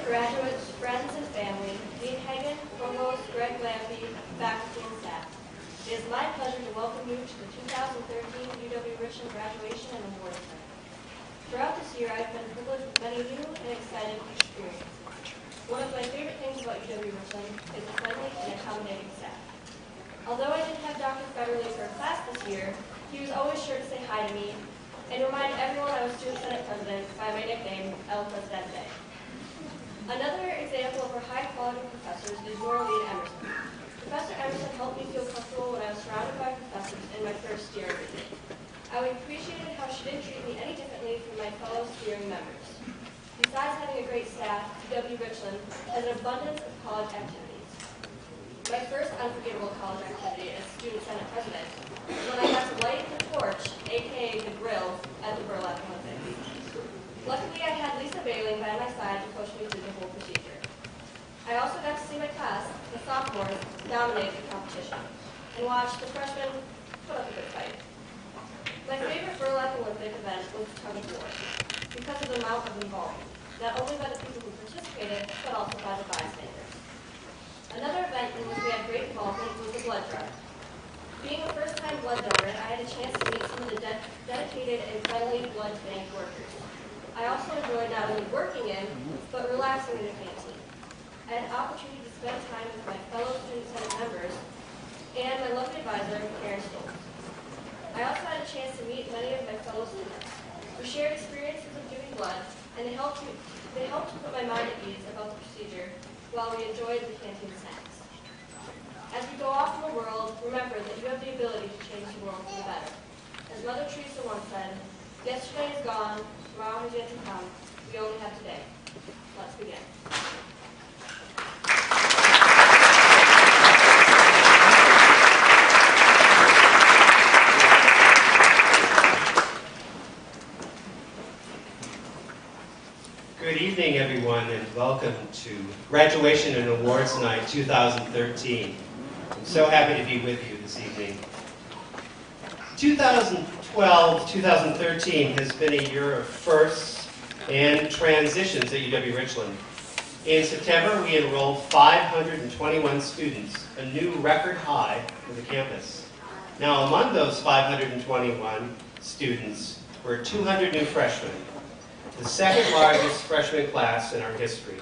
graduates, friends, and family, Glen Hagen, Provost Lampe, faculty, and staff. It is my pleasure to welcome you to the 2013 UW-Richland graduation and award ceremony. Throughout this year, I have been privileged with many new and exciting experiences. One of my favorite things about UW-Richland is the friendly and accommodating staff. Although I didn't have Dr. Federley for a class this year, he was always sure to say hi to me and remind everyone I was Student Senate President by my nickname, El Presidente. Another example of our high-quality professors is Norleen Emerson. Professor Emerson helped me feel comfortable when I was surrounded by professors in my first year. I appreciated how she didn't treat me any differently from my fellow steering members. Besides having a great staff, UW-Richland has an abundance of college activities. My first unforgettable college activity as Student Senate President was when I got to light the torch, aka the grill, at the Burlap Olympics. Luckily, I had Lisa Bailing by my side to coach me through the whole procedure. I also got to see my class, the sophomores, dominate the competition and watch the freshmen put up a good fight. My favorite Burlap Olympic event was the tug of war because of the amount of involvement, not only by the people who participated, but also by the bystanders. Another event in which we had great involvement was the blood drive. Being a first-time blood donor, I had a chance to meet some of the dedicated and friendly blood bank workers. I also enjoyed not only working in, but relaxing in the canteen. I had an opportunity to spend time with my fellow Student Senate members and my lovely advisor, Karen Stoltz. I also had a chance to meet many of my fellow students who shared experiences of doing blood, and they helped to put my mind at ease about the procedure while we enjoyed the canteen snacks. As we go off in the world, remember that you have the ability to change the world for the better. As Mother Teresa once said, yesterday is gone, tomorrow has yet to come, we only have today. Let's begin. Good evening, everyone, and welcome to Graduation and Awards Night 2013. I'm so happy to be with you this evening. 2012-2013 has been a year of firsts and transitions at UW-Richland. In September, we enrolled 521 students, a new record high for the campus. Now, among those 521 students were 200 new freshmen, the second largest freshman class in our history.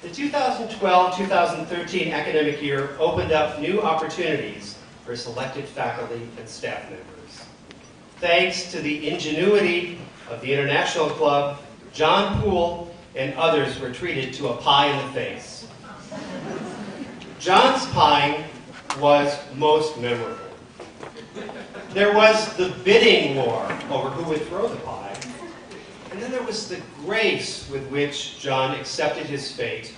The 2012-2013 academic year opened up new opportunities for selected faculty and staff members. Thanks to the ingenuity of the International Club, John Poole and others were treated to a pie in the face. John's pie was most memorable. There was the bidding war over who would throw the pie. And then there was the grace with which John accepted his fate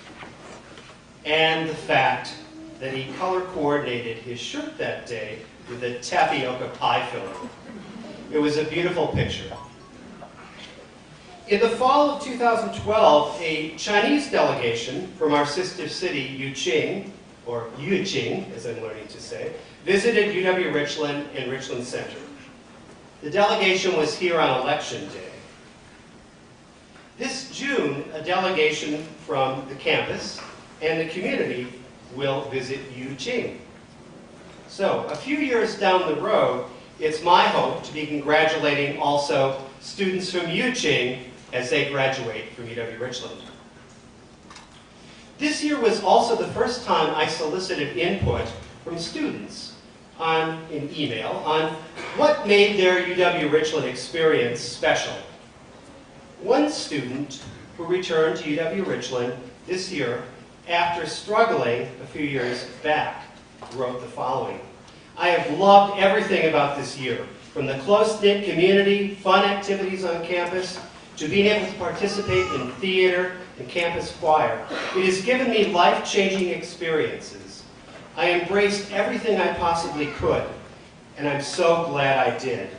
and the fact that he color-coordinated his shirt that day with a tapioca pie filling. It was a beautiful picture. In the fall of 2012, a Chinese delegation from our sister city, Yuqing, or Yuqing, as I'm learning to say, visited UW-Richland and Richland Center. The delegation was here on Election Day. This June, a delegation from the campus and the community will visit Yuqing. So, a few years down the road, it's my hope to be congratulating also students from Yuqing as they graduate from UW-Richland. This year was also the first time I solicited input from students in email on what made their UW-Richland experience special. One student who returned to UW-Richland this year after struggling a few years back wrote the following. I have loved everything about this year, from the close-knit community, fun activities on campus, to being able to participate in theater and campus choir. It has given me life-changing experiences. I embraced everything I possibly could, and I'm so glad I did.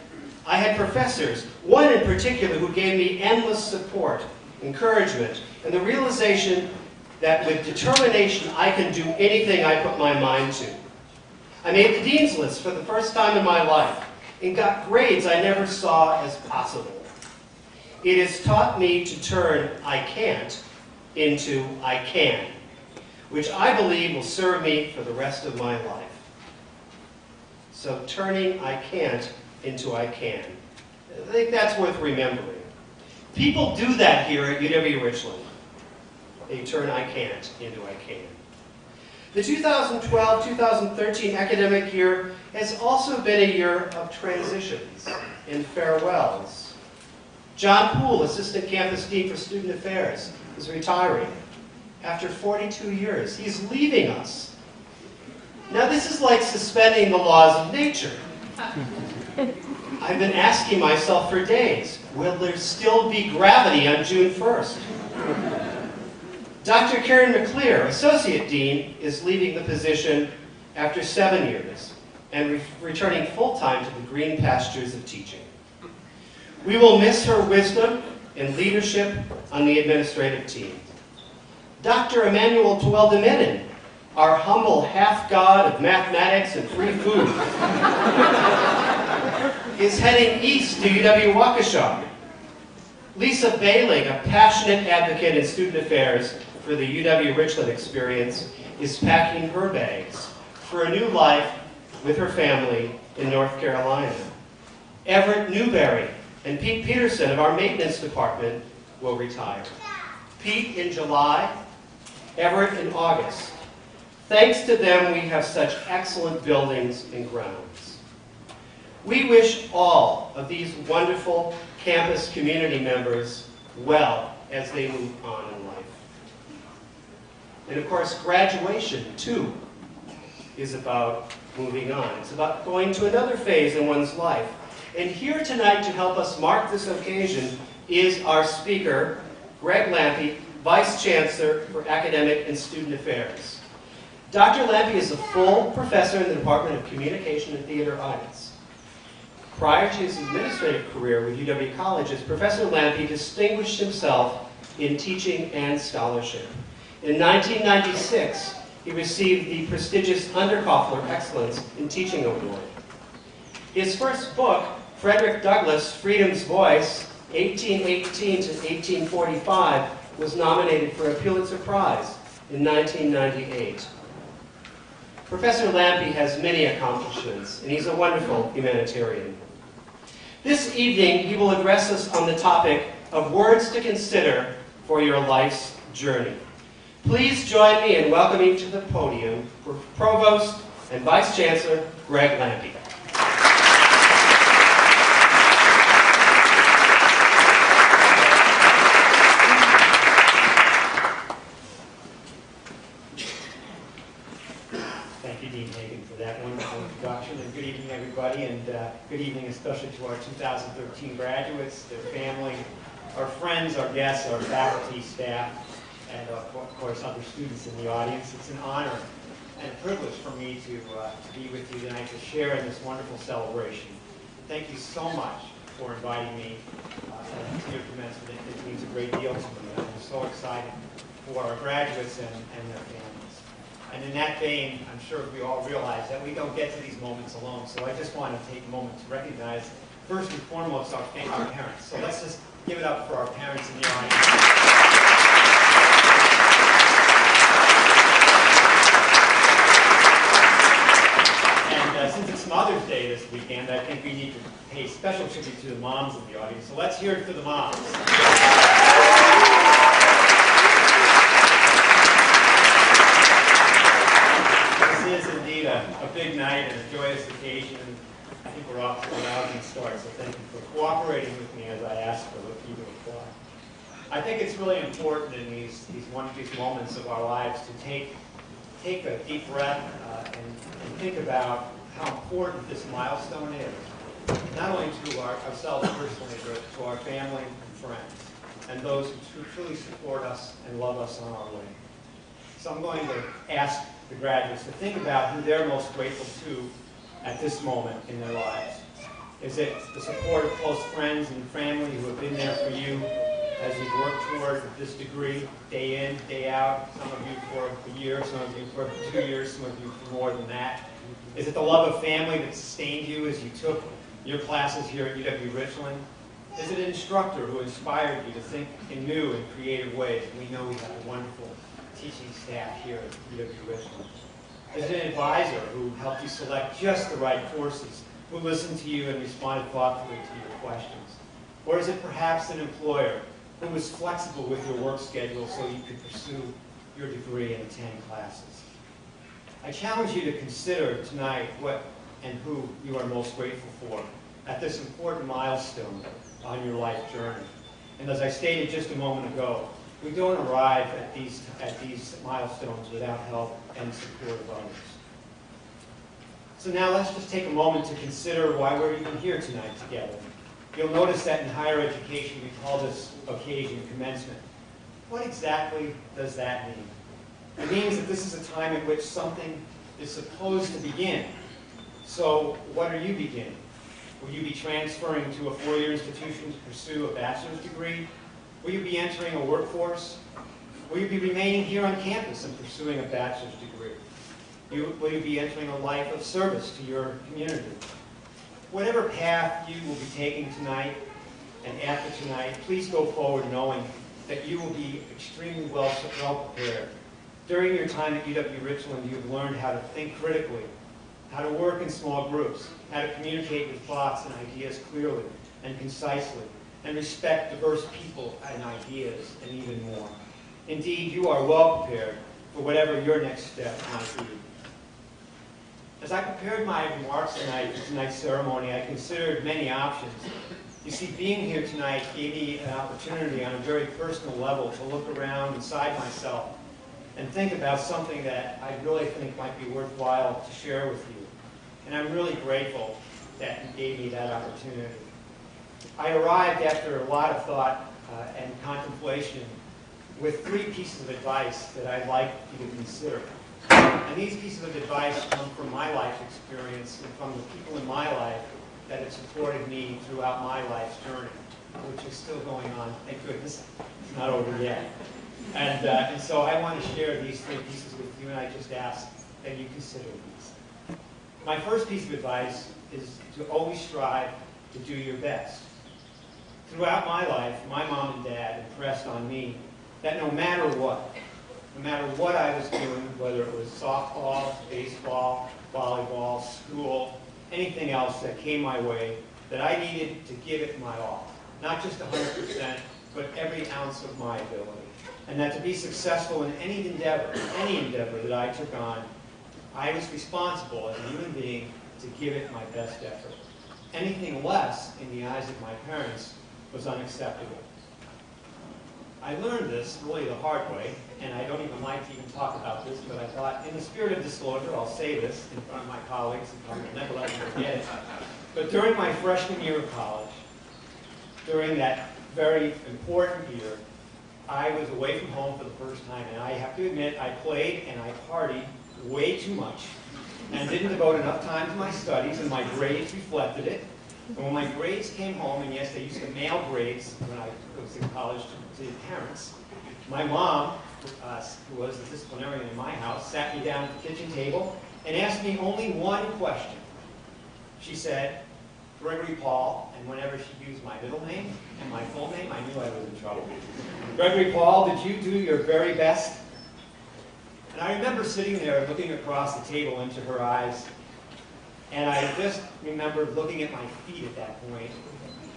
I had professors, one in particular, who gave me endless support, encouragement, and the realization that with determination I can do anything I put my mind to. I made the dean's list for the first time in my life and got grades I never saw as possible. It has taught me to turn I can't into I can, which I believe will serve me for the rest of my life. So turning I can't into I can. I think that's worth remembering. People do that here at UW-Richland. They turn I can't into I can. The 2012-2013 academic year has also been a year of transitions and farewells. John Poole, Assistant Campus Dean for Student Affairs, is retiring after 42 years. He's leaving us. Now this is like suspending the laws of nature. I've been asking myself for days, will there still be gravity on June 1st? Dr. Karen McClear, Associate Dean, is leaving the position after 7 years and returning full-time to the green pastures of teaching. We will miss her wisdom and leadership on the administrative team. Dr. Emmanuel Tueldemenin, our humble half-god of mathematics and free food, is heading east to UW-Waukesha. Lisa Bailing, a passionate advocate in student affairs for the UW-Richland experience, is packing her bags for a new life with her family in North Carolina. Everett Newberry and Pete Peterson of our maintenance department will retire. Pete in July, Everett in August. Thanks to them, we have such excellent buildings and grounds. We wish all of these wonderful campus community members well as they move on in life. And of course, graduation, too, is about moving on. It's about going to another phase in one's life. And here tonight to help us mark this occasion is our speaker, Greg Lampe, Vice Chancellor for Academic and Student Affairs. Dr. Lampe is a full professor in the Department of Communication and Theater Arts. Prior to his administrative career with UW colleges, Professor Lampe distinguished himself in teaching and scholarship. In 1996, he received the prestigious Underkoffler Excellence in Teaching Award. His first book, Frederick Douglass' Freedom's Voice, 1818 to 1845, was nominated for a Pulitzer Prize in 1998. Professor Lampe has many accomplishments, and he's a wonderful humanitarian. This evening, he will address us on the topic of words to consider for your life's journey. Please join me in welcoming to the podium for Provost and Vice Chancellor Greg Lampe. Thank you, Dean Hagen, for that wonderful introduction, and good evening, everybody, and good evening especially to our 2013 graduates, their family, our friends, our guests, our faculty, staff, and of course other students in the audience. It's an honor and a privilege for me to be with you tonight to share in this wonderful celebration. Thank you so much for inviting me to your commencement. It means a great deal to me. I'm so excited for our graduates and their families. And in that vein, I'm sure we all realize that we don't get to these moments alone. So I just want to take a moment to recognize, first and foremost, our parents. So let's just give it up for our parents in the audience. Since it's Mother's Day this weekend, I think we need to pay special tribute to the moms in the audience. So let's hear it for the moms. This is indeed a big night and a joyous occasion, and I think we're off to a rousing start. So thank you for cooperating with me as I ask for you to apply. I think it's really important in these moments of our lives to take a deep breath and think about how important this milestone is, not only to ourselves personally, but to our family and friends, and those who truly support us and love us on our way. So I'm going to ask the graduates to think about who they're most grateful to at this moment in their lives. Is it the support of close friends and family who have been there for you as you work toward this degree, day in, day out, some of you for a year, some of you for 2 years, some of you for more than that? Is it the love of family that sustained you as you took your classes here at UW-Richland? Is it an instructor who inspired you to think in new and creative ways? And we know we have a wonderful teaching staff here at UW-Richland. Is it an advisor who helped you select just the right courses, who listened to you and responded thoughtfully to your questions? Or is it perhaps an employer who was flexible with your work schedule so you could pursue your degree and attend classes? I challenge you to consider tonight what and who you are most grateful for at this important milestone on your life journey. And as I stated just a moment ago, we don't arrive at these milestones without help and support of others. So now let's just take a moment to consider why we're even here tonight together. You'll notice that in higher education we call this occasion commencement. What exactly does that mean? It means that this is a time at which something is supposed to begin. So what are you beginning? Will you be transferring to a four-year institution to pursue a bachelor's degree? Will you be entering a workforce? Will you be remaining here on campus and pursuing a bachelor's degree? Will you be entering a life of service to your community? Whatever path you will be taking tonight and after tonight, please go forward knowing that you will be extremely well prepared. During your time at UW-Richland, you've learned how to think critically, how to work in small groups, how to communicate your thoughts and ideas clearly and concisely, and respect diverse people and ideas, and even more. Indeed, you are well prepared for whatever your next step might be. As I prepared my remarks tonight for tonight's ceremony, I considered many options. You see, being here tonight gave me an opportunity on a very personal level to look around inside myself and think about something that I really think might be worthwhile to share with you. And I'm really grateful that you gave me that opportunity. I arrived after a lot of thought and contemplation with three pieces of advice that I'd like you to consider. And these pieces of advice come from my life experience and from the people in my life that have supported me throughout my life's journey, which is still going on. Thank goodness, it's not over yet. And so I want to share these three pieces with you, and I just ask that you consider these. My first piece of advice is to always strive to do your best. Throughout my life, my mom and dad impressed on me that no matter what I was doing, whether it was softball, baseball, volleyball, school, anything else that came my way, that I needed to give it my all. Not just 100%, but every ounce of my ability. And that to be successful in any endeavor that I took on, I was responsible as a human being to give it my best effort. Anything less, in the eyes of my parents, was unacceptable. I learned this really the hard way, and I don't even like to even talk about this, but I thought, in the spirit of disclosure, I'll say this in front of my colleagues, and I will never let them forget it. But during my freshman year of college, during that very important year, I was away from home for the first time, and I have to admit, I played and I partied way too much, and didn't devote enough time to my studies, and my grades reflected it. And when my grades came home, and yes, they used to mail grades when I was in college to parents, my mom, who was the disciplinarian in my house, sat me down at the kitchen table and asked me only one question. She said, Gregory Paul, and whenever she used my middle name and my full name, I knew I was in trouble. Gregory Paul, did you do your very best? And I remember sitting there looking across the table into her eyes, and I just remember looking at my feet at that point,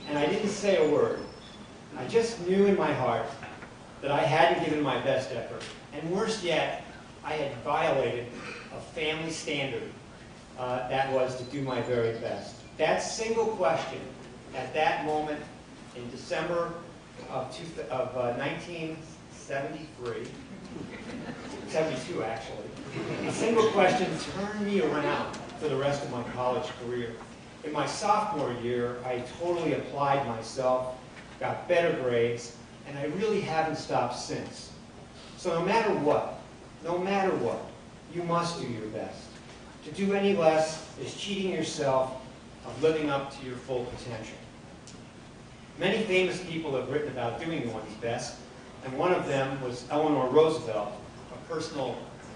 and I didn't say a word. I just knew in my heart that I hadn't given my best effort. And worse yet, I had violated a family standard that was to do my very best. That single question at that moment in December of 1973, 72 actually, a single question turned me around for the rest of my college career. In my sophomore year, I totally applied myself, got better grades, and I really haven't stopped since. So no matter what, you must do your best. To do any less is cheating yourself of living up to your full potential. Many famous people have written about doing one's best, and one of them was Eleanor Roosevelt, a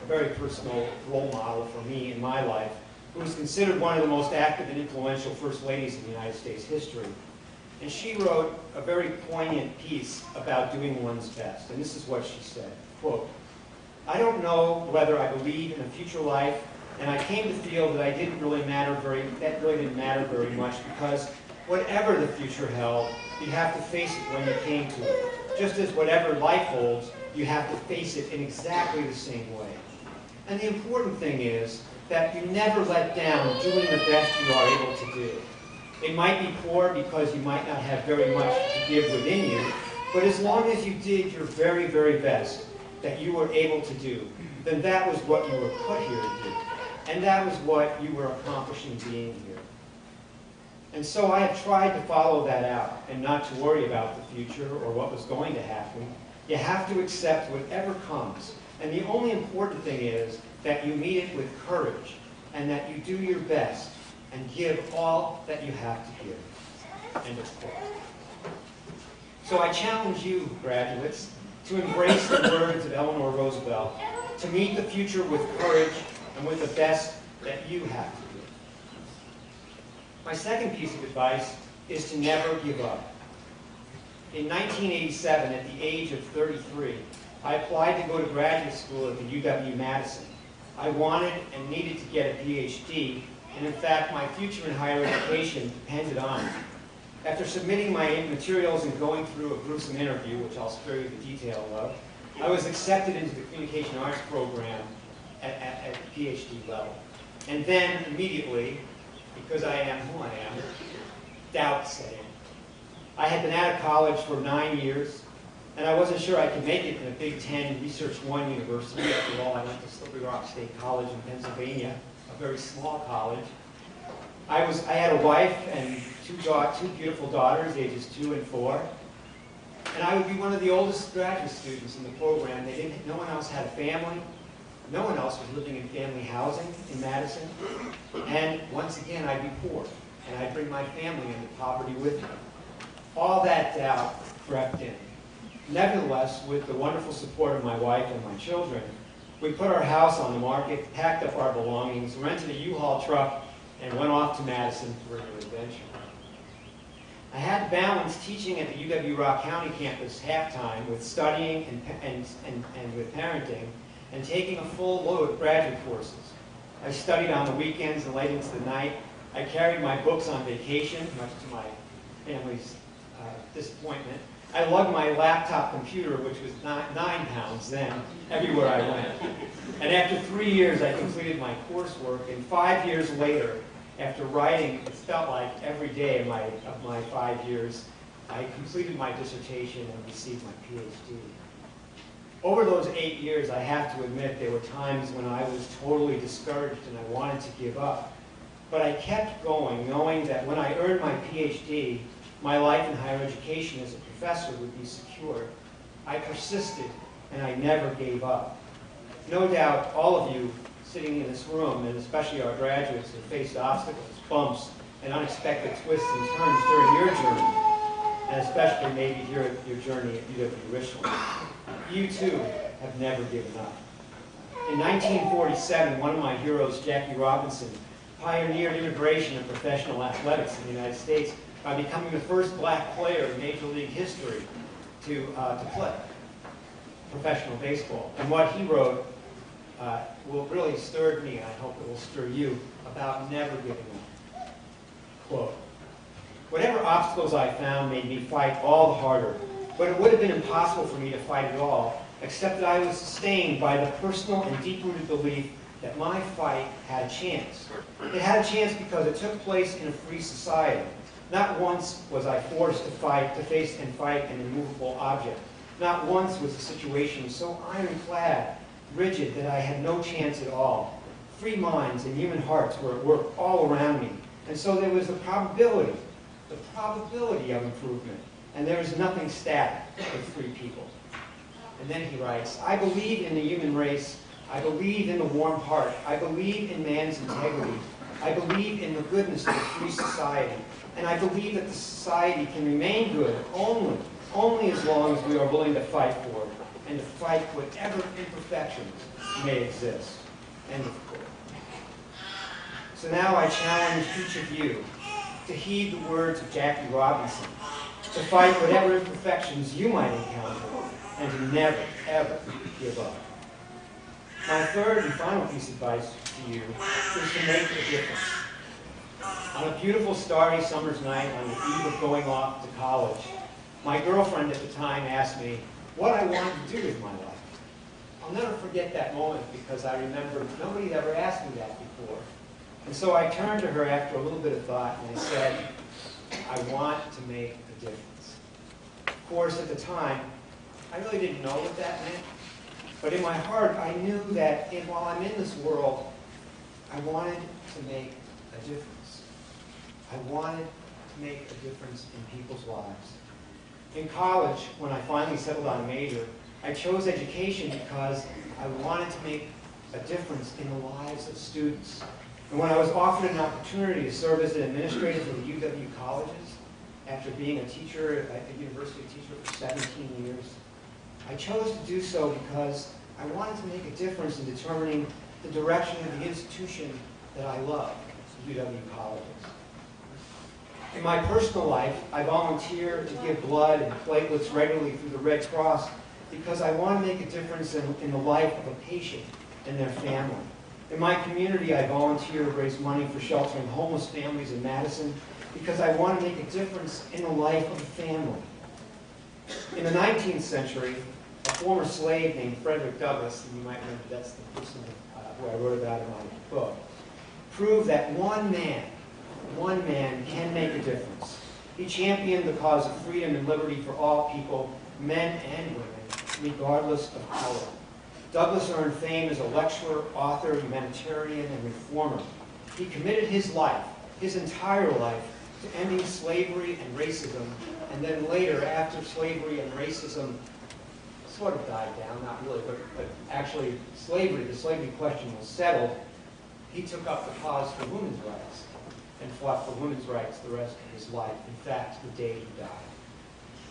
very personal role model for me in my life, who was considered one of the most active and influential first ladies in United States history. And she wrote a very poignant piece about doing one's best. And this is what she said, quote, "I don't know whether I believe in a future life, and I came to feel that that really didn't matter very much, because whatever the future held, you'd have to face it when you came to it. Just as whatever life holds, you have to face it in exactly the same way. And the important thing is that you never let down doing the best you are able to do. It might be poor because you might not have very much to give within you, but as long as you did your very, very best that you were able to do, then that was what you were put here to do. And that was what you were accomplishing being here. And so I have tried to follow that out and not to worry about the future or what was going to happen. You have to accept whatever comes. And the only important thing is that you meet it with courage and that you do your best and give all that you have to give." End of quote. So I challenge you, graduates, to embrace the words of Eleanor Roosevelt, to meet the future with courage and with the best that you have to give. My second piece of advice is to never give up. In 1987, at the age of 33, I applied to go to graduate school at the UW-Madison. I wanted and needed to get a PhD, and in fact, my future in higher education depended on it. After submitting my materials and going through a gruesome interview, which I'll spare you the detail of, I was accepted into the communication arts program at the PhD level. And then immediately, because I am who I am, doubt set in. I had been out of college for 9 years, and I wasn't sure I could make it in a Big Ten Research One university. After all, I went to Slippery Rock State College in Pennsylvania, a very small college. I had a wife and two beautiful daughters, ages 2 and 4. And I would be one of the oldest graduate students in the program. No one else had a family. No one else was living in family housing in Madison. And once again, I'd be poor. And I'd bring my family into poverty with me. All that doubt crept in. Nevertheless, with the wonderful support of my wife and my children, we put our house on the market, packed up our belongings, rented a U-Haul truck, and went off to Madison for a new adventure. I had to balance teaching at the UW-Rock County campus half-time with studying and with parenting, and taking a full load of graduate courses. I studied on the weekends and late into the night. I carried my books on vacation, much to my family's disappointment. I lugged my laptop computer, which was 9 pounds then, everywhere I went. And after 3 years, I completed my coursework, and 5 years later, after writing, it felt like every day of my 5 years, I completed my dissertation and received my PhD. Over those 8 years, I have to admit, there were times when I was totally discouraged and I wanted to give up. But I kept going, knowing that when I earned my PhD, my life in higher education as a professor would be secure. I persisted, and I never gave up. No doubt, all of you sitting in this room, and especially our graduates, have faced obstacles, bumps, and unexpected twists and turns during your journey, and especially maybe here at your journey at UW-Richland. You, too, have never given up. In 1947, one of my heroes, Jackie Robinson, pioneered integration of professional athletics in the United States by becoming the first black player in Major League history to play professional baseball. And what he wrote will really stir me, and I hope it will stir you, about never giving up. Quote, "Whatever obstacles I found made me fight all the harder, but it would have been impossible for me to fight at all, except that I was sustained by the personal and deep-rooted belief that my fight had a chance. It had a chance because it took place in a free society. Not once was I forced to face and fight an immovable object. Not once was the situation so ironclad, rigid, that I had no chance at all. Free minds and human hearts were at work all around me, and so there was the probability of improvement, and there is nothing static with free people." And then he writes, "I believe in the human race. I believe in the warm heart. I believe in man's integrity. I believe in the goodness of a free society. And I believe that the society can remain good only as long as we are willing to fight for it, and to fight whatever imperfections may exist." End of quote. So now I challenge each of you to heed the words of Jackie Robinson, to fight whatever imperfections you might encounter, and to never, ever give up. My third and final piece of advice to you is to make a difference. On a beautiful starry summer's night on the eve of going off to college, my girlfriend at the time asked me what I wanted to do with my life. I'll never forget that moment because I remember nobody had ever asked me that before. And so I turned to her after a little bit of thought and I said, I want to make a difference. Of course, at the time, I really didn't know what that meant. But in my heart, I knew that while I'm in this world, I wanted to make a difference. I wanted to make a difference in people's lives. In college, when I finally settled on a major, I chose education because I wanted to make a difference in the lives of students. And when I was offered an opportunity to serve as an administrator for the UW colleges, after being a teacher, a university teacher for 17 years, I chose to do so because I wanted to make a difference in determining the direction of the institution that I love, UW colleges. In my personal life, I volunteer to give blood and platelets regularly through the Red Cross because I want to make a difference in the life of a patient and their family. In my community, I volunteer to raise money for sheltering homeless families in Madison because I want to make a difference in the life of a family. In the 19th century, a former slave named Frederick Douglass, and you might remember that's the person who I wrote about in my book, proved that one man can make a difference. He championed the cause of freedom and liberty for all people, men and women, regardless of color. Douglass earned fame as a lecturer, author, humanitarian, and reformer. He committed his life, his entire life, to ending slavery and racism, and then later, after slavery and racism sort of died down, not really, but actually the slavery question was settled, he took up the cause for women's rights and fought for women's rights the rest of his life. In fact, the day he died.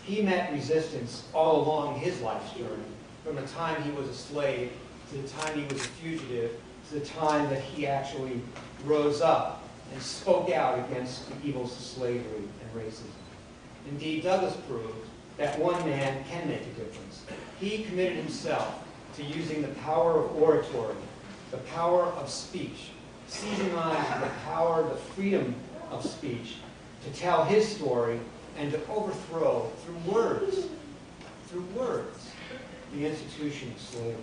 He met resistance all along his life's journey, from the time he was a slave to the time he was a fugitive to the time that he actually rose up and spoke out against the evils of slavery and racism. Indeed, Douglass proved that one man can make a difference. He committed himself to using the power of oratory, the power of speech, seizing on the power, the freedom of speech, to tell his story and to overthrow, through words, the institution of slavery,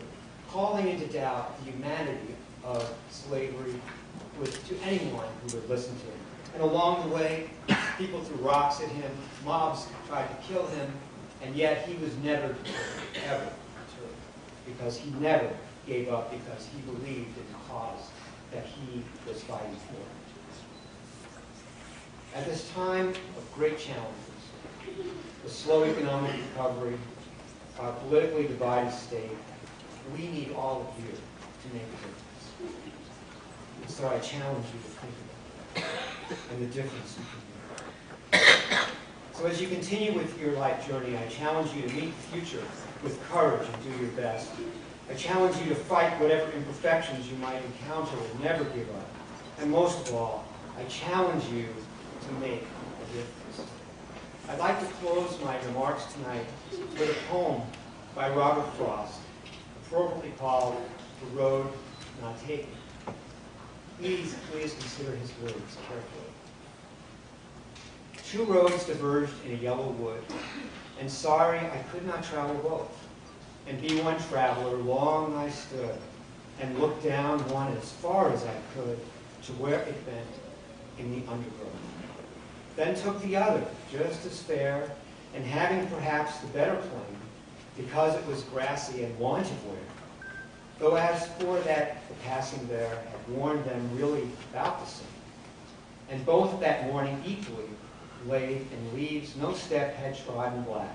calling into doubt the humanity of slavery to anyone who would listen to him. And along the way, people threw rocks at him, mobs tried to kill him, and yet he was never, ever deterred, because he never gave up, because he believed in the cause that he was fighting for. At this time of great challenges, the slow economic recovery, our politically divided state, we need all of you to make a difference. And so I challenge you to think about it and the difference you can make. So as you continue with your life journey, I challenge you to meet the future with courage and do your best. I challenge you to fight whatever imperfections you might encounter and never give up. And most of all, I challenge you to make a difference. I'd like to close my remarks tonight with a poem by Robert Frost, appropriately called The Road Not Taken. Please consider his words carefully. Two roads diverged in a yellow wood, and sorry I could not travel both. And be one traveler, long I stood, and looked down one as far as I could to where it bent in the undergrowth. Then took the other, just as fair, and having perhaps the better plain, because it was grassy and wanted wear. Though as for that, the passing there had warned them really about the same. And both that morning equally laid in leaves no step had trodden black.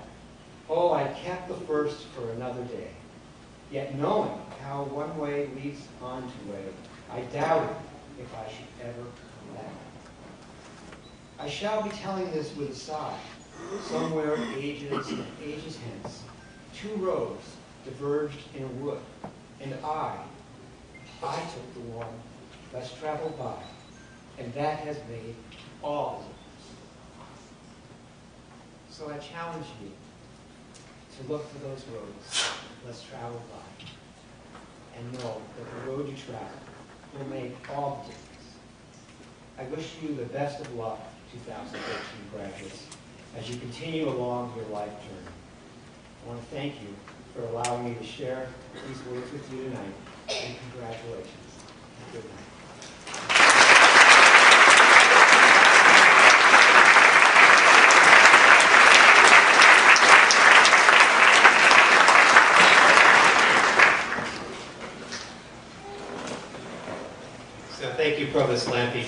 Oh, I kept the first for another day. Yet knowing how one way leads on to way, I doubted if I should ever come back. I shall be telling this with a sigh. Somewhere ages and ages hence, two roads diverged in a wood, and I took the one less traveled by, and that has made all So I challenge you to look for those roads less traveled by, and know that the road you travel will make all the difference. I wish you the best of luck, 2013 graduates, as you continue along your life journey. I want to thank you for allowing me to share these words with you tonight, and congratulations. Good night. Thank you, Provost Lampe.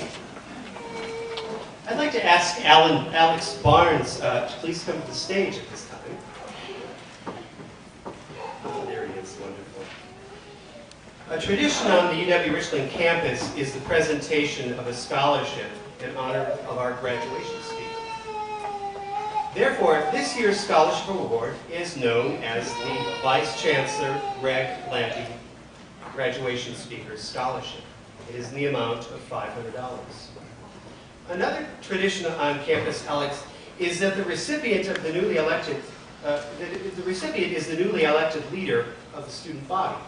I'd like to ask Alex Barnes to please come to the stage at this time. Oh, there he is, wonderful. A tradition on the UW-Richland campus is the presentation of a scholarship in honor of our graduation speaker. Therefore, this year's scholarship award is known as the Vice Chancellor Greg Lampe Graduation Speaker Scholarship. It is in the amount of $500. Another tradition on campus, Alex, is that the recipient of the newly elected, the recipient is the newly elected leader of the student body.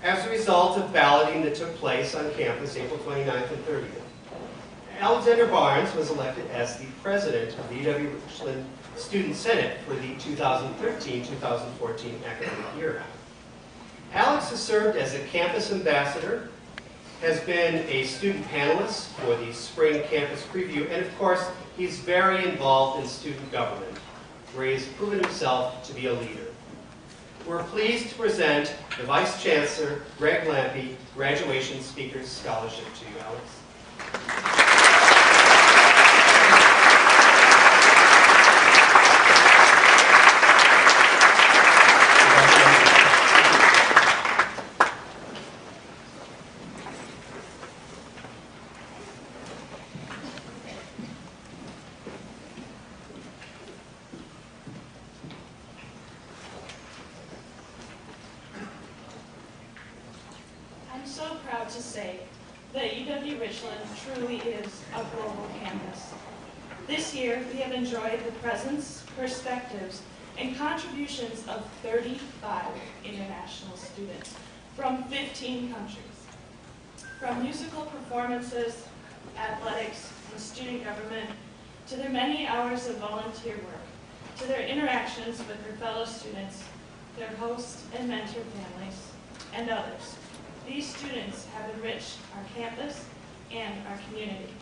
As a result of balloting that took place on campus April 29th and 30th, Alexander Barnes was elected as the president of the UW-Richland Student Senate for the 2013-2014 academic year. Alex has served as a campus ambassador, has been a student panelist for the spring campus preview, and of course, he's very involved in student government, where he has proven himself to be a leader. We're pleased to present the Vice Chancellor, Greg Lampe, Graduation Speakers Scholarship to you, Alex. I'm so proud to say that UW-Richland truly is a global campus. This year, we have enjoyed the presence, perspectives, and contributions of 35 international students from 15 countries. From musical performances, athletics, and student government, to their many hours of volunteer work, to their interactions with their fellow students, their host and mentor families, and others. These students have enriched our campus and our community.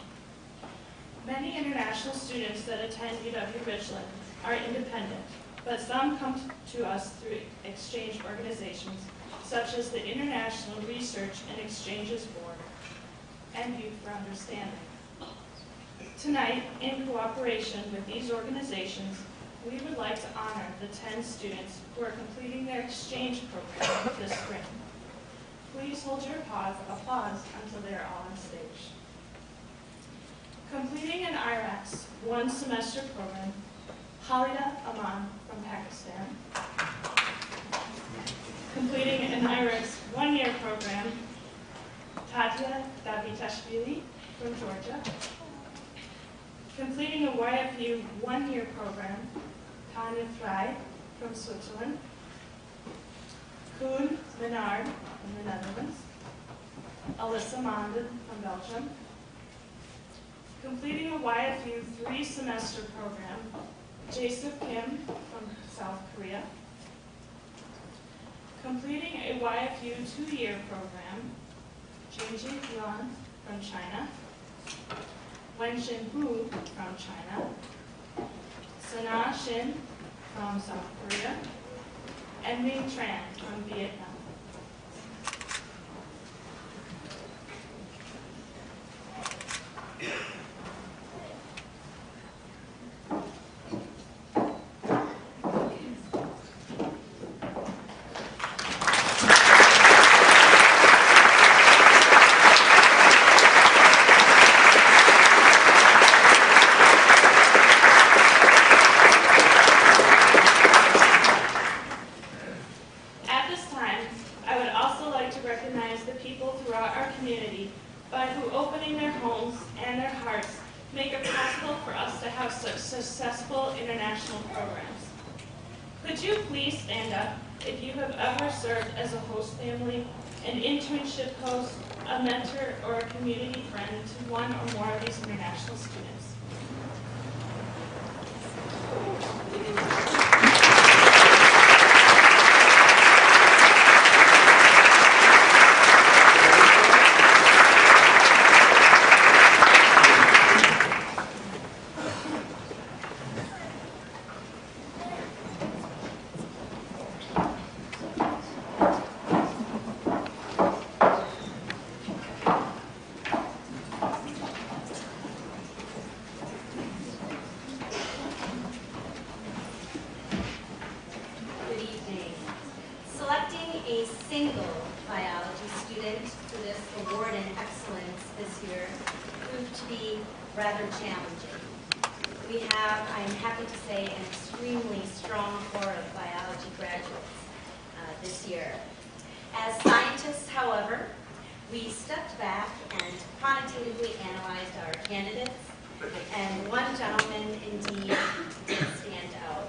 Many international students that attend UW-Richland are independent, but some come to us through exchange organizations such as the International Research and Exchanges Board and Youth for Understanding. Tonight, in cooperation with these organizations, we would like to honor the 10 students who are completing their exchange program this spring. Please hold your applause until they are all on stage. Completing an IREX one-semester program, Halida Aman from Pakistan. Completing an IREX one-year program, Tatia Davitashvili from Georgia. Completing a YFU one-year program, Tanya Frey from Switzerland. Koen Menard from the Netherlands. Alyssa Manden from Belgium. Completing a YFU three-semester program, Jasip Kim from South Korea. Completing a YFU two-year program, Jingjing Yuan from China. Wenxin Hu from China. Sana Shin from South Korea. And Ming Tran from Vietnam. international programs. Could you please stand up if you have ever served as a host family, an internship host, a mentor, or a community friend to one or more of these international students? A single biology student for this award in excellence this year proved to be rather challenging. We have, I am happy to say, an extremely strong core of biology graduates this year. As scientists, however, we stepped back and quantitatively analyzed our candidates, and one gentleman indeed did stand out.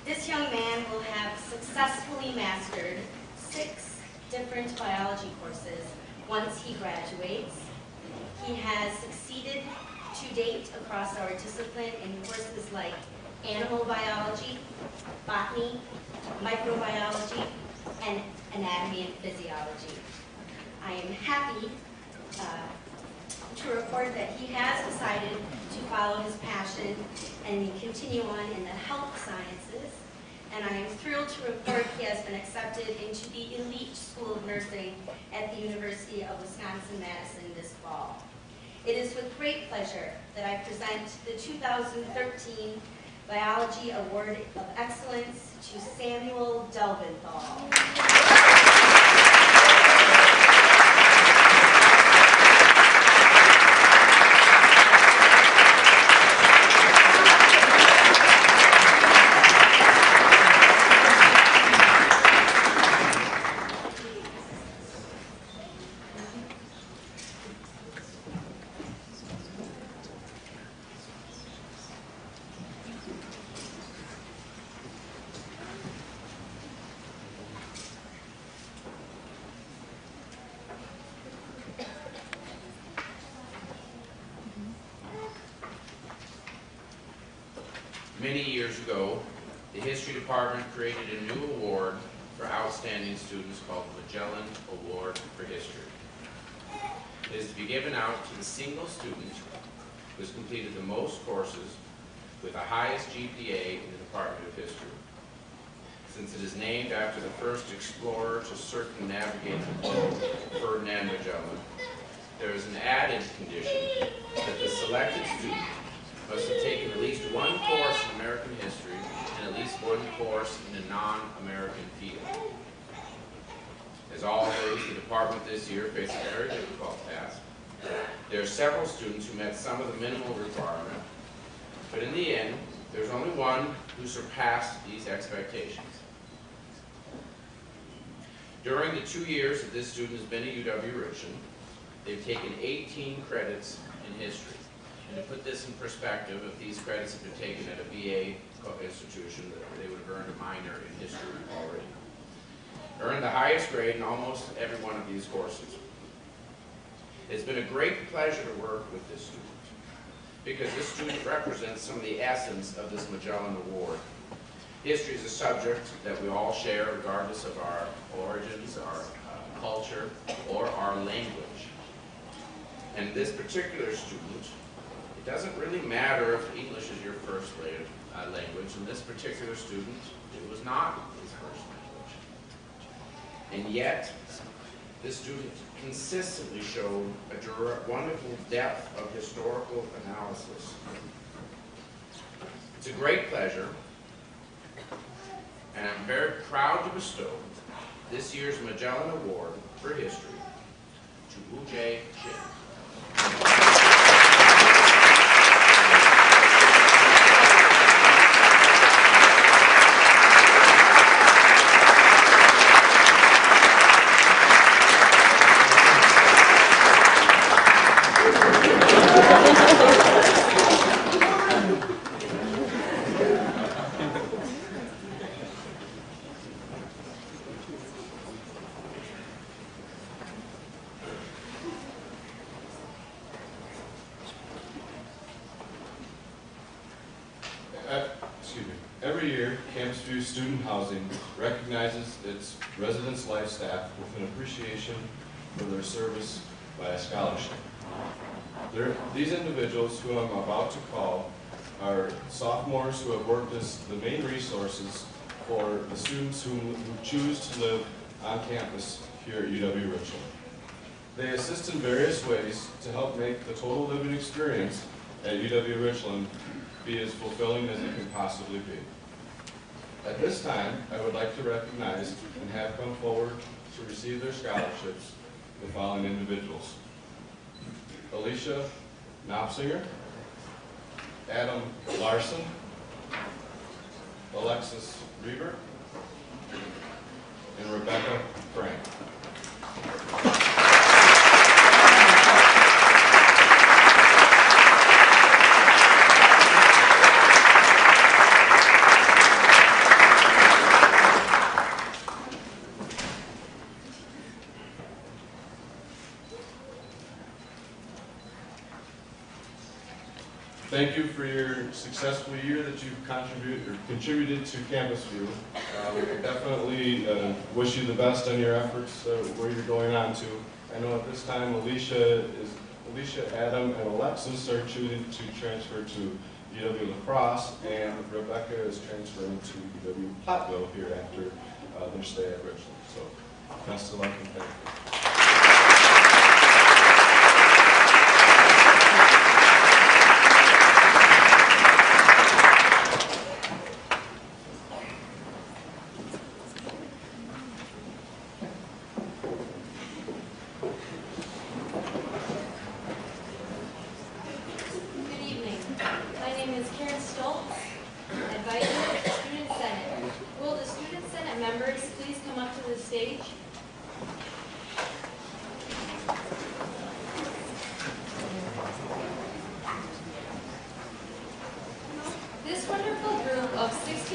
This young man will have successfully mastered 6 different biology courses once he graduates. He has succeeded to date across our discipline in courses like animal biology, botany, microbiology, and anatomy and physiology. I am happy to report that he has decided to follow his passion and continue on in the health sciences. And I am thrilled to report he has been accepted into the elite School of Nursing at the University of Wisconsin-Madison this fall. It is with great pleasure that I present the 2013 Biology Award of Excellence to Samuel Delventhal. Many years ago, the History Department created a new award for outstanding students called the Magellan Award for History. It is to be given out to the single student who has completed the most courses with the highest GPA in the Department of History. Since it is named after the first explorer to circumnavigate the globe, Ferdinand Magellan, there is an added condition that the selected student must have taken at least one course in American history and at least one course in a non-American field. As always, the department this year faced a very difficult task. There are several students who met some of the minimal requirement, but in the end, there's only one who surpassed these expectations. During the 2 years that this student has been at UW-Richland, they've taken 18 credits in history. And to put this in perspective, if these credits had been taken at a BA institution, they would have earned a minor in history already. Earned the highest grade in almost every one of these courses. It's been a great pleasure to work with this student, because this student represents some of the essence of this Magellan Award. History is a subject that we all share regardless of our origins, our culture, or our language. And this particular student, it doesn't really matter if English is your first language, and this particular student, it was not his first language. And yet, this student consistently showed a wonderful depth of historical analysis. It's a great pleasure, and I'm very proud to bestow this year's Magellan Award for History to Wu-Jae Shin. Every year, Campus View Student Housing recognizes its residents' life staff with an appreciation for their service by a scholarship. These individuals who I'm about to call are sophomores who have worked as the main resources for the students who choose to live on campus here at UW-Richland. They assist in various ways to help make the total living experience at UW-Richland be as fulfilling as it can possibly be. At this time, I would like to recognize and have come forward to receive their scholarships the following individuals: Alicia Knopsinger, Adam Larson, Alexis Reber, and Rebecca Frank. Thank you for your successful year that you've contributed to Campus View. We definitely wish you the best on your efforts where you're going on to. I know at this time Alicia, Adam, and Alexis are choosing to transfer to UW La Crosse, and Rebecca is transferring to UW Platteville here after their stay at Richland. So, best of luck and thank you.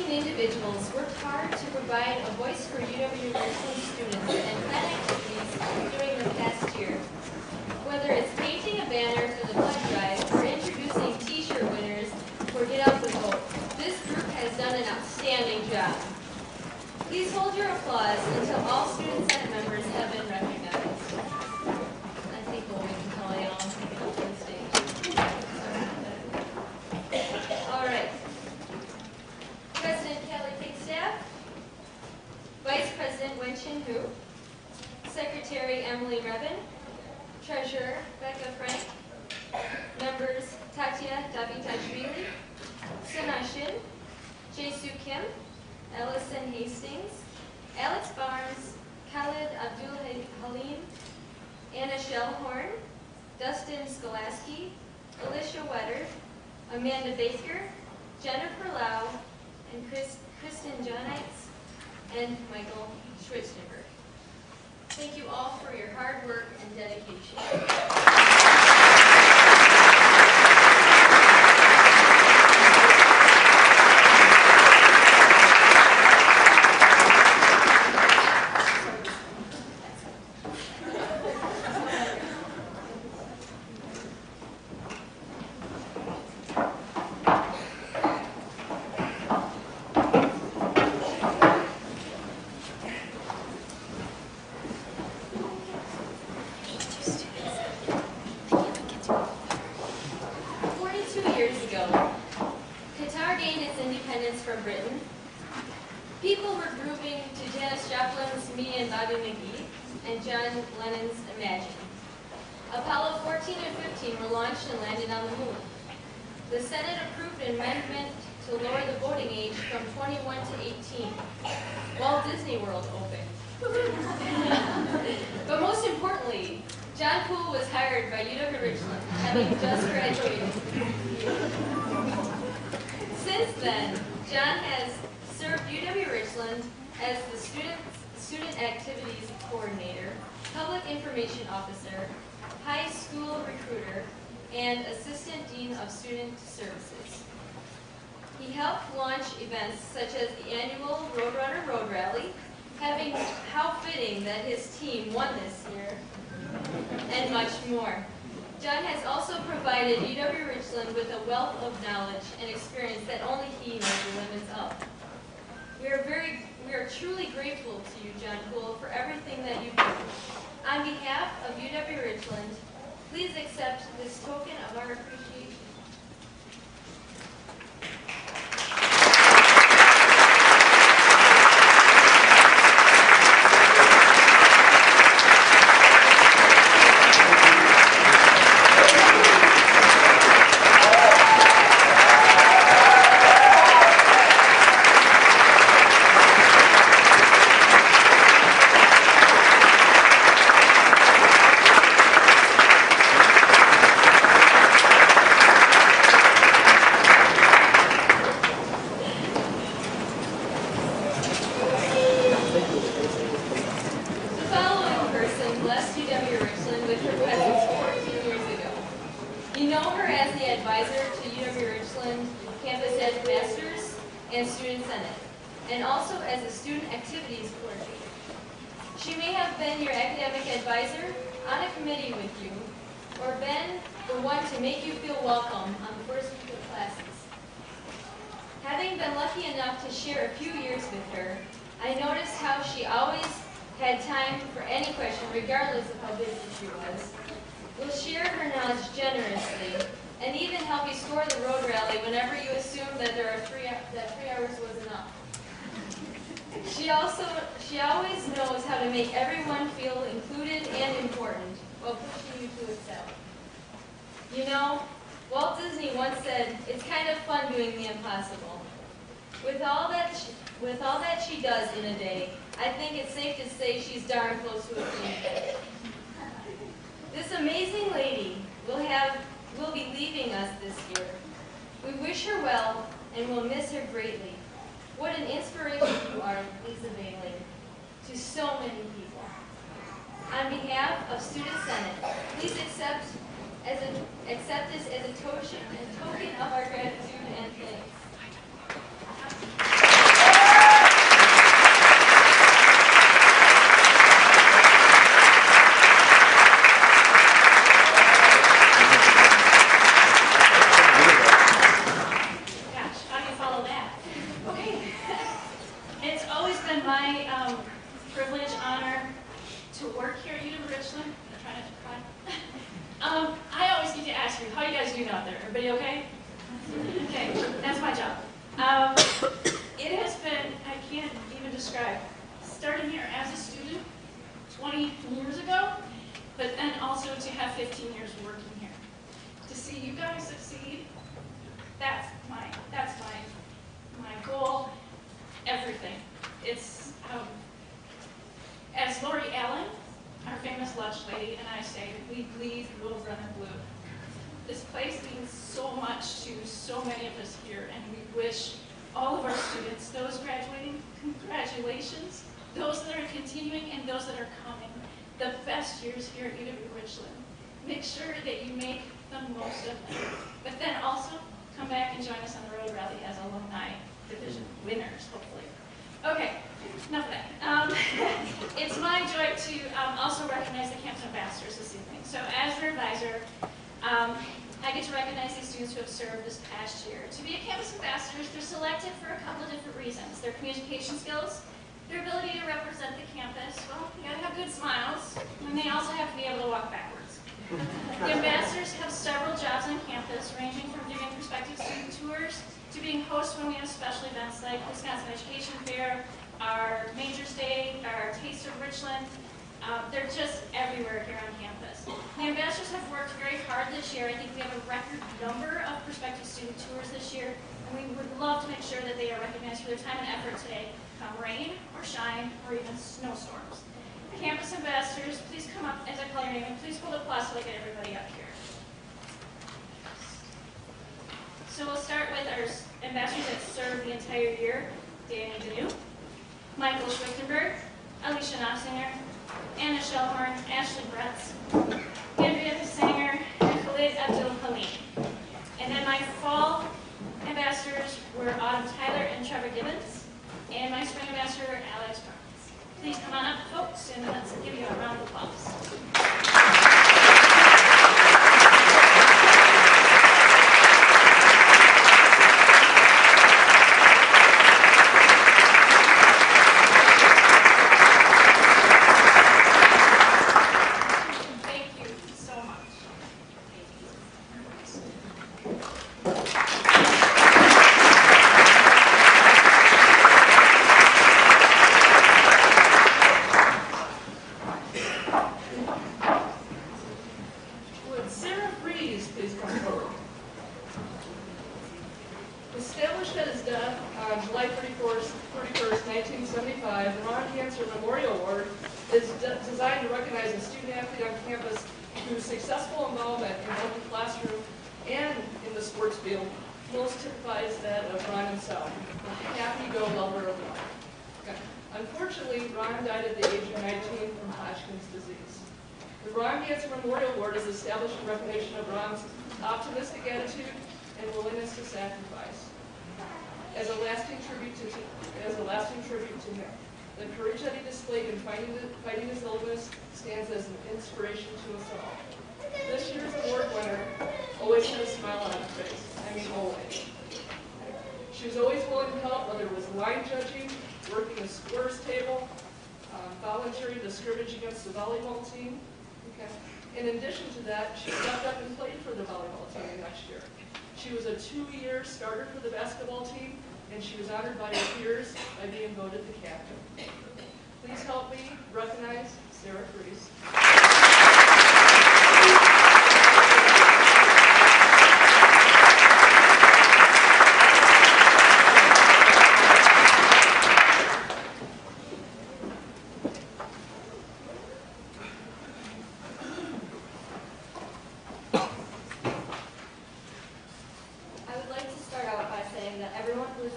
Individuals worked hard to provide a voice for UW-Richland students and plan activities during the past year. Whether it's painting a banner for the blood drive or introducing t-shirt winners for Get Out the Vote, this group has done an outstanding job. Please hold your applause until all student Senate members have been recognized. I think we'll wait until they all get up to the stage. All right. President Callie Pinkstaff, Vice President Wen-Chin Hu, Secretary Emily Revin, Treasurer Becca Frank, Members Tatya Davitashvili, Sana Shin, Jae-Soo Kim, Ellison Hastings, Alex Barnes, Khalid Abdul Halim, Anna Shellhorn, Dustin Skolaski, Alicia Wetter, Amanda Baker, Jennifer Lau, and Kristen Johnites, and Michael Schwitzenberg. Thank you all for your hard work and dedication. From Britain. People were grooving to Janis Joplin's Me and Bobby McGee and John Lennon's Imagine. Apollo 14 and 15 were launched and landed on the moon. The Senate approved an amendment to lower the voting age from 21 to 18. Walt Disney World opened. But most importantly, John Poole was hired by UW-Richland, having just graduated. Since then, John has served UW-Richland as the Student Activities Coordinator, Public Information Officer, High School Recruiter, and Assistant Dean of Student Services. He helped launch events such as the annual Roadrunner Road Rally, how fitting that his team won this year, and much more. John has also provided UW-Richland with a wealth of knowledge and experience that only he knows the limits of. truly grateful to you, John Poole, for everything that you do. On behalf of UW-Richland, please accept this token of our appreciation. And Student Senate, and also as a Student Activities Coordinator. She may have been your academic advisor, on a committee with you, or been the one to make you feel welcome on the first week of classes. Having been lucky enough to share a few years with her, I noticed how she always had time for any question, regardless of how busy she was, will share her knowledge generously, and even help you score the road rally whenever you assume that that 3 hours was enough. She always knows how to make everyone feel included and important while pushing you to excel. You know, Walt Disney once said, "It's kind of fun doing the impossible." With all that she does in a day, I think it's safe to say she's darn close to a clean fit. This amazing lady will be leaving us this year. We wish her well and will miss her greatly. What an inspiration you are, Lisa Bailey, to so many people. On behalf of Student Senate, please accept this as a token of our gratitude and thanks. Starting here as a student 20 years ago, but then also to have 15 years working here. To see you guys succeed, that's my goal, everything. It's, as Lori Allen, our famous lunch lady, and I say, we bleed, we'll run and blue. This place means so much to so many of us here, and we wish all of our students, those graduating, congratulations. Those that are continuing and those that are coming, the best years here at UW-Richland. Make sure that you make the most of them. But then also, come back and join us on the road rally as alumni division winners, hopefully. Okay, enough of that. It's my joy to also recognize the campus ambassadors this evening. So as their advisor, I get to recognize these students who have served this past year. To be a campus ambassadors, they're selected for a couple of different reasons. Their communication skills, their ability to represent the campus, well, you gotta have good smiles, and they also have to be able to walk backwards. The ambassadors have several jobs on campus, ranging from giving prospective student tours to being hosts when we have special events like Wisconsin Education Fair, our Majors Day, our Taste of Richland. They're just everywhere here on campus. The ambassadors have worked very hard this year. I think we have a record number of prospective student tours this year, and we would love to make sure that they are recognized for their time and effort today, come rain or shine or even snowstorms. Campus ambassadors, please come up as I call your name, and please hold applause so I get everybody up here. So we'll start with our ambassadors that served the entire year: Danny Danu, Michael Schwichtenberg, Alicia Knopfsinger, Anna Shellhorn, Ashley Bretz, Andrea Sanger, and Khalid Abdul Halim. And then my fall ambassadors were Autumn Tyler and Trevor Gibbons, and my spring ambassador, Alex Burns. Please come on up, folks, and let's give you a round of applause. on July 31st, 1975, the Ron Cancer Memorial Award is designed to recognize a student athlete on campus whose successful involvement in both the classroom and in the sports field most typifies that of Ron himself, a happy-go lover of life. Okay. Unfortunately, Ron died at the age of 19 from Hodgkin's disease. The Ron Cancer Memorial Award is established in recognition of Ron's optimistic attitude and willingness to sacrifice. As a lasting tribute to him. The courage that he displayed in fighting his illness stands as an inspiration to us all. This year's award winner always had a smile on her face. I mean, always. She was always willing to help, whether it was line judging, working the scores table, volunteering to scrimmage against the volleyball team. Okay. In addition to that, she stepped up and played for the volleyball team next year. She was a 2-year starter for the basketball team, and she was honored by her peers by being voted the captain. Please help me recognize Sarah Freese.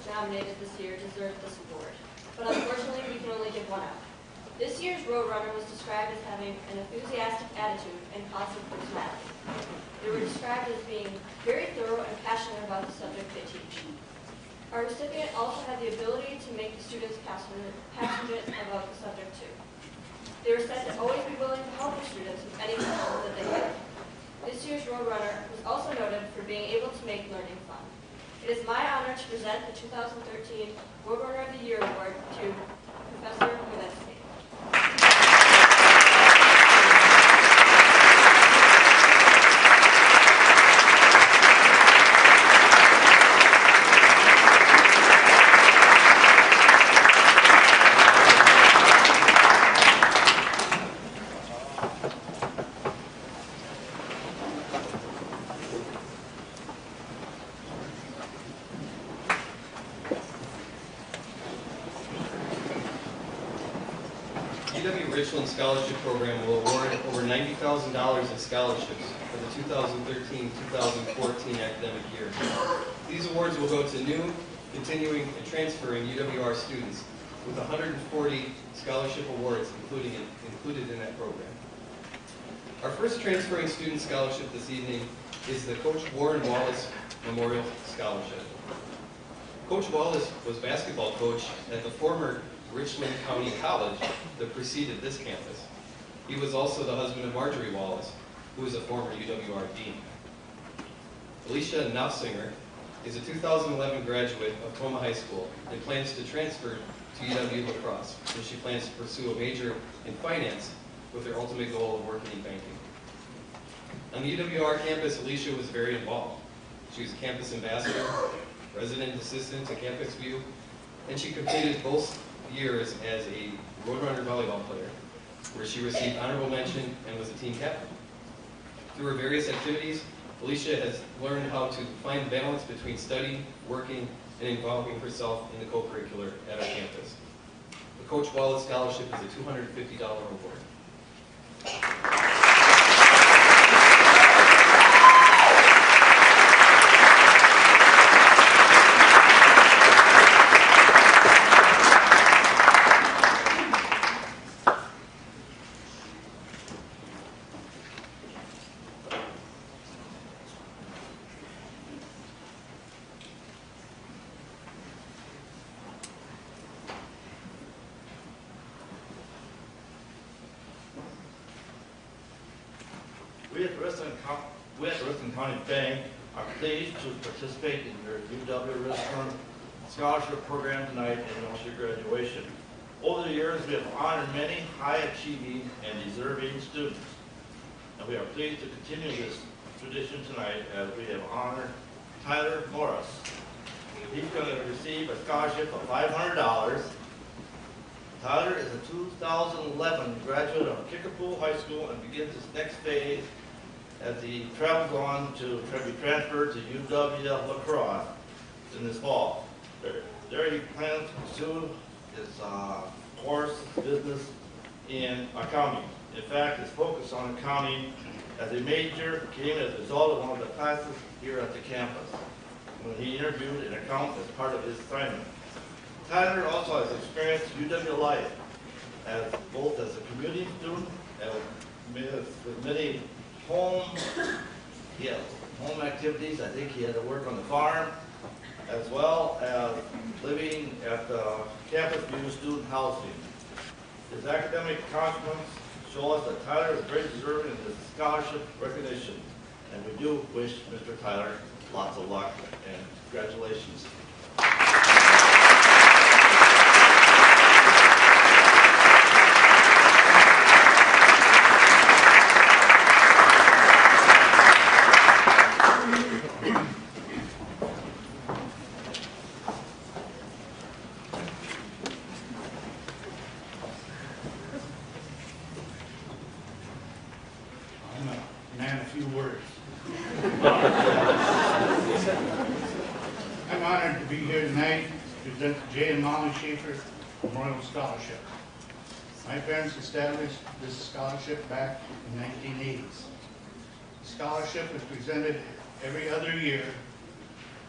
Nominated this year deserved this award, but unfortunately we can only give one out. This year's Roadrunner was described as having an enthusiastic attitude and positive personality. They were described as being very thorough and passionate about the subject they teach. Our recipient also had the ability to make the students passionate about the subject too. They were said to always be willing to help the students with any questions that they had. This year's Roadrunner was also noted for being able to make learning fun. It is my honor to present the 2013 Roadrunner of the Year Award to Professor Lampe. UW-Richland Scholarship Program will award over $90,000 in scholarships for the 2013-2014 academic year. These awards will go to new, continuing, and transferring UWR students, with 140 scholarship awards included in that program. Our first transferring student scholarship this evening is the Coach Warren Wallace Memorial Scholarship. Coach Wallace was basketball coach at the former Richland County College that preceded this campus. He was also the husband of Marjorie Wallace, who is a former UWR dean. Alicia Knopfsinger is a 2011 graduate of Toma High School and plans to transfer to UW-La Crosse, where she plans to pursue a major in finance with her ultimate goal of working in banking. On the UWR campus, Alicia was very involved. She was a campus ambassador, resident assistant to Campus View, and she completed both years as a Roadrunner volleyball player, where she received honorable mention and was a team captain. Through her various activities, Alicia has learned how to find balance between study, working, and involving herself in the co-curricular at our campus. The Coach Wallace Scholarship is a $250 award. We at Richland County Bank are pleased to participate in your UW-Richland Scholarship Program tonight and announce your graduation. Over the years, we have honored many high-achieving and deserving students, and we are pleased to continue this tradition tonight as we have honored Tyler Morris. He's going to receive a scholarship of $500. Tyler is a 2011 graduate of Kickapoo High School and begins his next phase as he travels on to be transferred to UW-La Crosse in this fall. There he plans to pursue his course, business in accounting. In fact, his focus on accounting as a major came as a result of one of the classes here at the campus, when he interviewed an accountant as part of his assignment. Tyler also has experience UW life, as both as a commuting student and with many home activities. I think he had to work on the farm, as well as living at the campus view student housing. His academic accomplishments show us that Tyler is very deserving of this scholarship recognition, and we do wish Mr. Tyler lots of luck and congratulations. Man, a few words. I'm honored to be here tonight to present the Jay and Molly Schaefer Memorial Scholarship. My parents established this scholarship back in the 1980s. The scholarship is presented every other year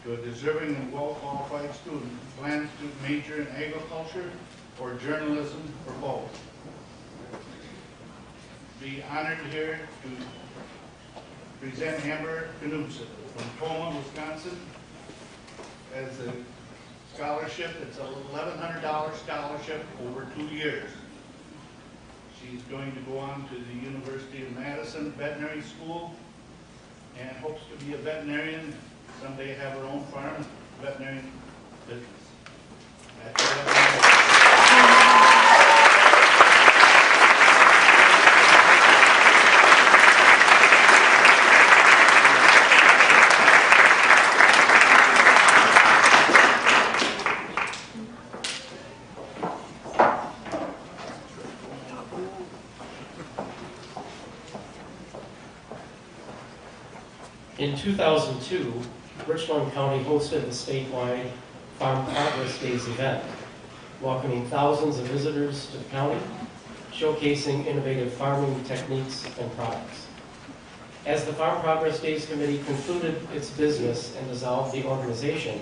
to a deserving and well-qualified student who plans to major in agriculture or journalism or both. Be honored here to present Amber Knudsen from Toma, Wisconsin, as a scholarship. It's a $1,100 scholarship over 2 years. She's going to go on to the University of Madison Veterinary School and hopes to be a veterinarian, someday have her own farm, veterinarian business. That's what I want. In 2002, Richland County hosted the statewide Farm Progress Days event, welcoming thousands of visitors to the county, showcasing innovative farming techniques and products. As the Farm Progress Days Committee concluded its business and dissolved the organization,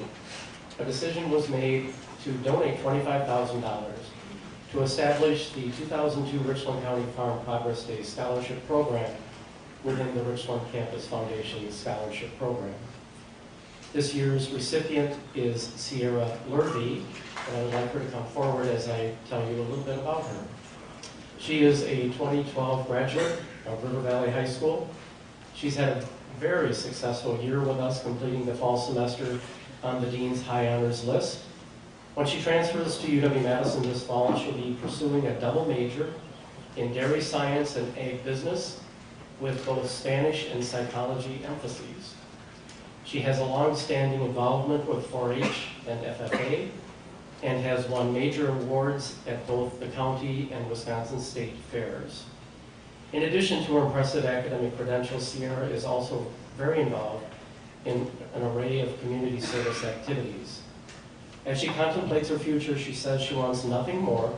a decision was made to donate $25,000 to establish the 2002 Richland County Farm Progress Days Scholarship Program within the Richland Campus Foundation Scholarship Program. This year's recipient is Sierra Lurby, and I would like her to come forward as I tell you a little bit about her. She is a 2012 graduate of River Valley High School. She's had a very successful year with us, completing the fall semester on the Dean's High Honors list. When she transfers to UW-Madison this fall, she'll be pursuing a double major in dairy science and ag business, with both Spanish and psychology emphases. She has a long-standing involvement with 4-H and FFA and has won major awards at both the county and Wisconsin state fairs. In addition to her impressive academic credentials, Sierra is also very involved in an array of community service activities. As she contemplates her future, she says she wants nothing more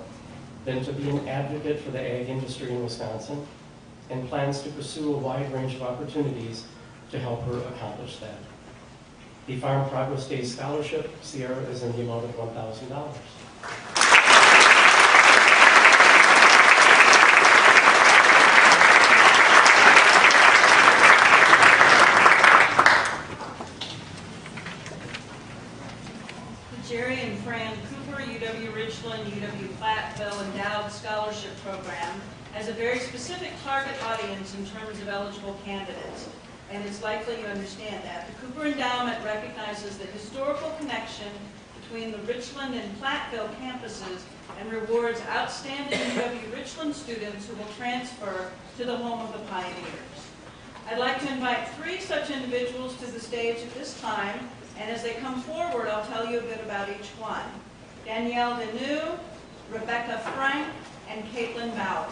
than to be an advocate for the ag industry in Wisconsin, and plans to pursue a wide range of opportunities to help her accomplish that. The Farm Progress Days Scholarship, Sierra, is in the amount of $1,000. Jerry and Fran Cooper, UW-Richland, UW-Platteville Endowed Scholarship Program has a very specific target audience in terms of eligible candidates, and it's likely you understand that. The Cooper Endowment recognizes the historical connection between the Richland and Platteville campuses and rewards outstanding UW-Richland students who will transfer to the home of the pioneers. I'd like to invite 3 such individuals to the stage at this time, and as they come forward, I'll tell you a bit about each one. Danielle Deneau, Rebecca Frank, and Caitlin Bauer.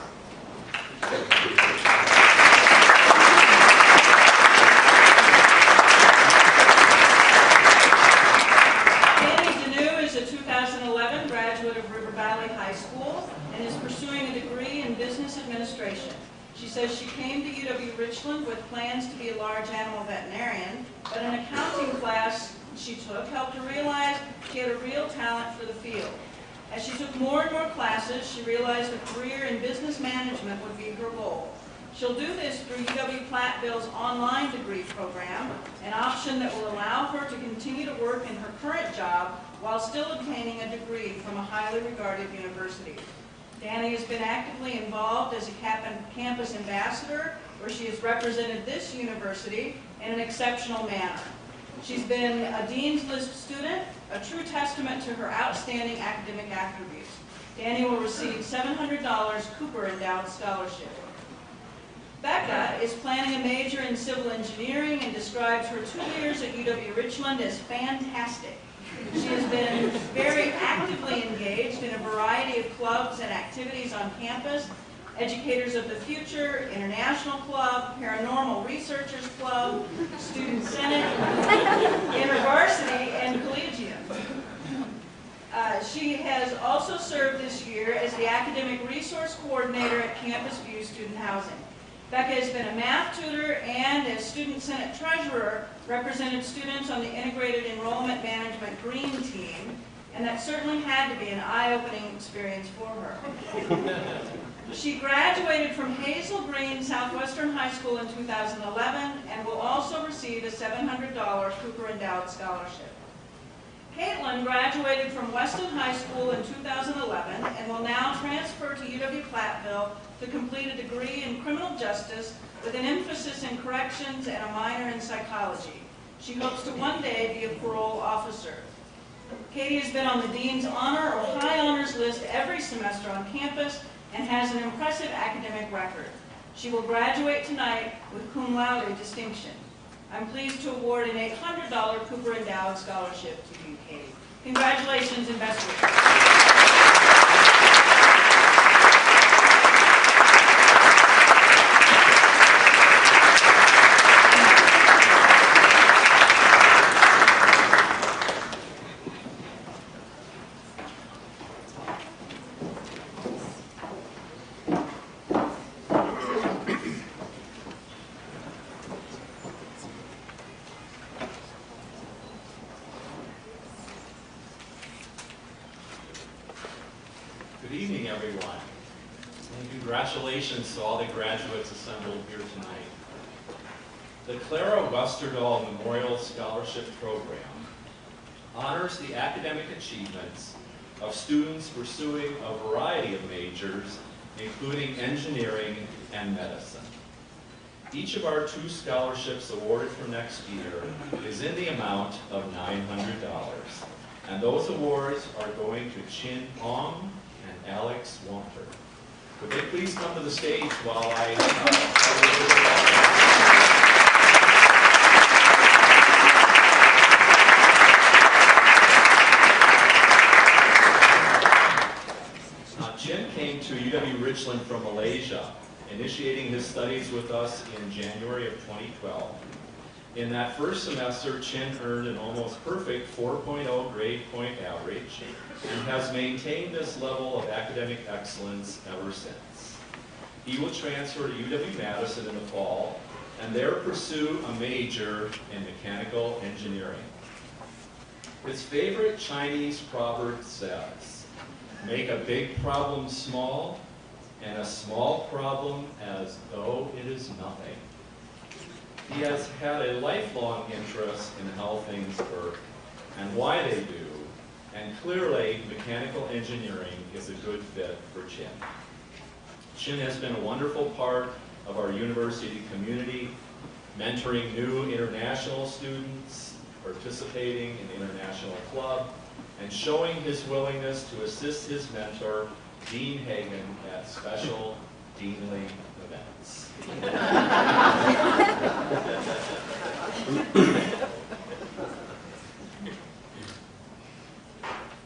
Danny Deneau is a a 2011 graduate of River Valley High School and is pursuing a degree in business administration. She says she came to UW-Richland with plans to be a large animal veterinarian, but an accounting class she took helped her realize she had a real talent for the field. As she took more and more classes, she realized a career in business management would be her goal. She'll do this through UW-Platteville's online degree program, an option that will allow her to continue to work in her current job while still obtaining a degree from a highly regarded university. Danny has been actively involved as a campus ambassador, where she has represented this university in an exceptional manner. She's been a Dean's List student, a true testament to her outstanding academic attributes. Danny will receive $700 Cooper Endowed Scholarship. Becca is planning a major in civil engineering and describes her 2 years at UW-Richland as fantastic. She has been very actively engaged in a variety of clubs and activities on campus: Educators of the Future, International Club, Paranormal Researchers Club, Student Senate, InterVarsity, and Collegium. She has also served this year as the Academic Resource Coordinator at Campus View Student Housing. Becca has been a math tutor and, as Student Senate Treasurer, represented students on the Integrated Enrollment Management Green Team, and that certainly had to be an eye-opening experience for her. She graduated from Hazel Green Southwestern High School in 2011 and will also receive a $700 Cooper Endowed Scholarship. Caitlin graduated from Weston High School in 2011 and will now transfer to UW-Platteville to complete a degree in criminal justice with an emphasis in corrections and a minor in psychology. She hopes to one day be a parole officer. Katie has been on the Dean's Honor or High Honors list every semester on campus and has an impressive academic record. She will graduate tonight with cum laude distinction. I'm pleased to award an $800 Cooper Endowed Scholarship to you, Katie. Congratulations and best wishes. Good evening, everyone, and congratulations to all the graduates assembled here tonight. The Clara Westerdahl Memorial Scholarship Program honors the academic achievements of students pursuing a variety of majors, including engineering and medicine. Each of our 2 scholarships awarded for next year is in the amount of $900, and those awards are going to Chin Ong and Alex Walter. Would they please come to the stage while Chin came to UW-Richland from Malaysia, initiating his studies with us in January of 2012. In that first semester, Chin earned an almost perfect 4.0 grade point average and has maintained this level of academic excellence ever since. He will transfer to UW-Madison in the fall and there pursue a major in mechanical engineering. His favorite Chinese proverb says, "Make a big problem small and a small problem as though it is nothing." He has had a lifelong interest in how things work and why they do, and clearly mechanical engineering is a good fit for Chin. Chin has been a wonderful part of our university community, mentoring new international students, participating in the international club, and showing his willingness to assist his mentor, Dean Hagen, at special deanly events.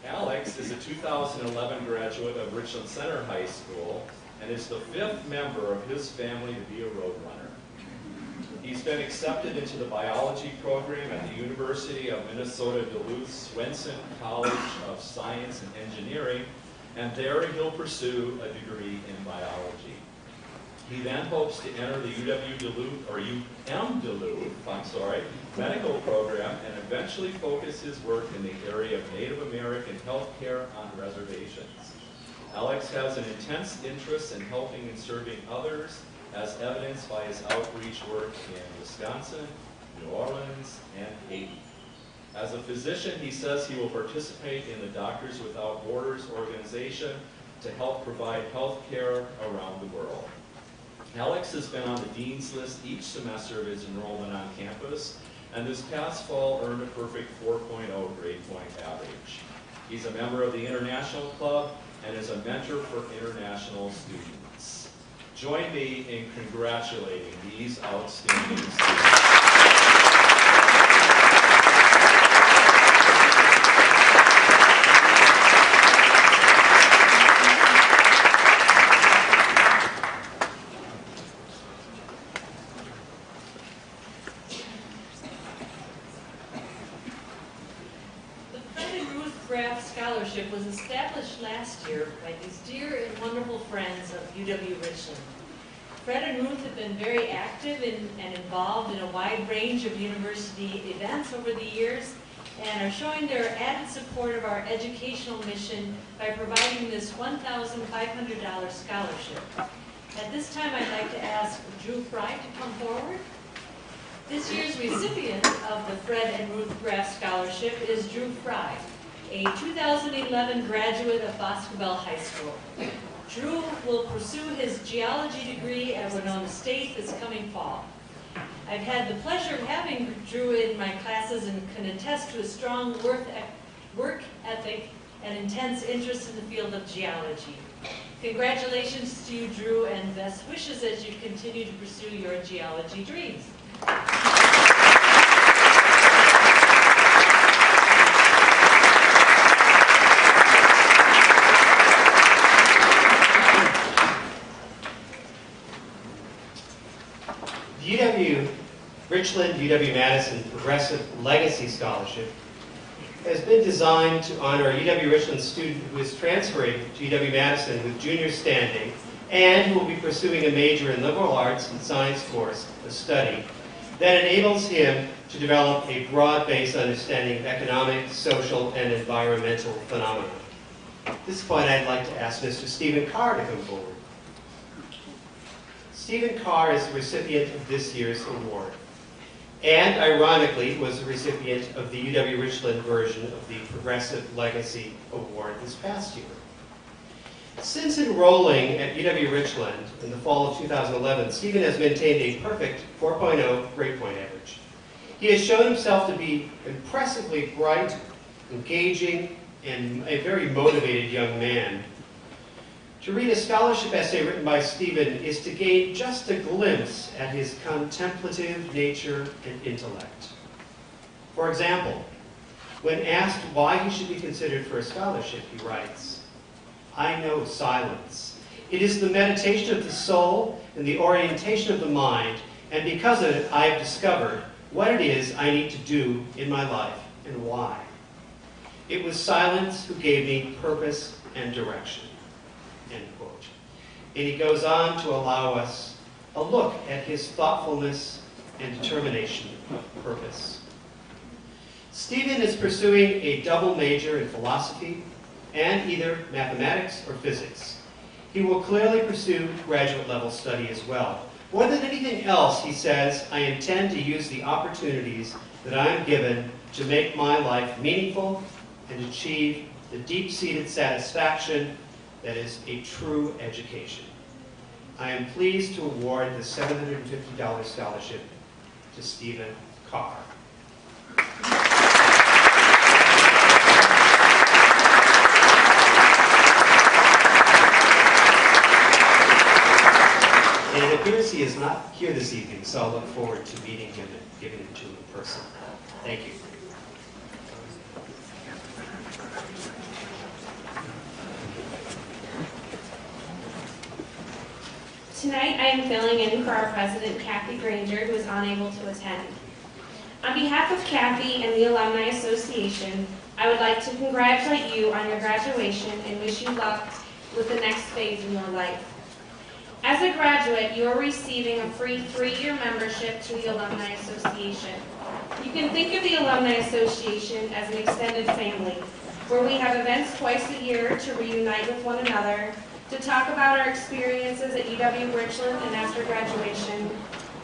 Alex is a 2011 graduate of Richland Center High School and is the 5th member of his family to be a road runner. He He's been accepted into the biology program at the University of Minnesota Duluth's Swenson College of Science and Engineering, and there he'll pursue a degree in biology. He then hopes to enter the UM Duluth, medical program and eventually focus his work in the area of Native American healthcare on reservations. Alex has an intense interest in helping and serving others, as evidenced by his outreach work in Wisconsin, New Orleans, and Haiti. As a physician, he says he will participate in the Doctors Without Borders organization to help provide health care around the world. Alex has been on the Dean's List each semester of his enrollment on campus, and this past fall earned a perfect 4.0 grade point average. He's a member of the International Club and is a mentor for international students. Join me in congratulating these outstanding students. Scholarship was established last year by these dear and wonderful friends of UW-Richland. Fred and Ruth have been very active and involved in a wide range of university events over the years and are showing their added support of our educational mission by providing this $1,500 scholarship. At this time, I'd like to ask Drew Fry to come forward. This year's recipient of the Fred and Ruth Graff Scholarship is Drew Fry, a 2011 graduate of Boscobel High School. Drew will pursue his geology degree at Winona State this coming fall. I've had the pleasure of having Drew in my classes and can attest to a strong work ethic and intense interest in the field of geology. Congratulations to you, Drew, and best wishes as you continue to pursue your geology dreams. The UW-Richland, UW-Madison Progressive Legacy Scholarship has been designed to honor a UW-Richland student who is transferring to UW-Madison with junior standing and who will be pursuing a major in liberal arts and science course, a study that enables him to develop a broad-based understanding of economic, social, and environmental phenomena. At this point, I'd like to ask Mr. Stephen Carr to come forward. Stephen Carr is the recipient of this year's award, and ironically was the recipient of the UW-Richland version of the Progressive Legacy Award this past year. Since enrolling at UW-Richland in the fall of 2011, Stephen has maintained a perfect 4.0 grade point average. He has shown himself to be impressively bright, engaging, and a very motivated young man. To read a scholarship essay written by Stephen is to gain just a glimpse at his contemplative nature and intellect. For example, when asked why he should be considered for a scholarship, he writes, "I know silence. It is the meditation of the soul and the orientation of the mind, and because of it, I have discovered what it is I need to do in my life and why. It was silence who gave me purpose and direction." End quote. And he goes on to allow us a look at his thoughtfulness and determination of purpose. Stephen is pursuing a double major in philosophy and either mathematics or physics. He will clearly pursue graduate level study as well. More than anything else, he says, I intend to use the opportunities that I am given to make my life meaningful and achieve the deep-seated satisfaction that is a true education. I am pleased to award the $750 scholarship to Stephen Carr. And it appears he is not here this evening, so I'll look forward to meeting him and giving it to him in person. Thank you. Tonight I am filling in for our president, Kathy Granger, who is unable to attend. On behalf of Kathy and the Alumni Association, I would like to congratulate you on your graduation and wish you luck with the next phase in your life. As a graduate, you are receiving a free 3-year membership to the Alumni Association. You can think of the Alumni Association as an extended family, where we have events twice a year to reunite with one another, to talk about our experiences at UW-Richland and after graduation,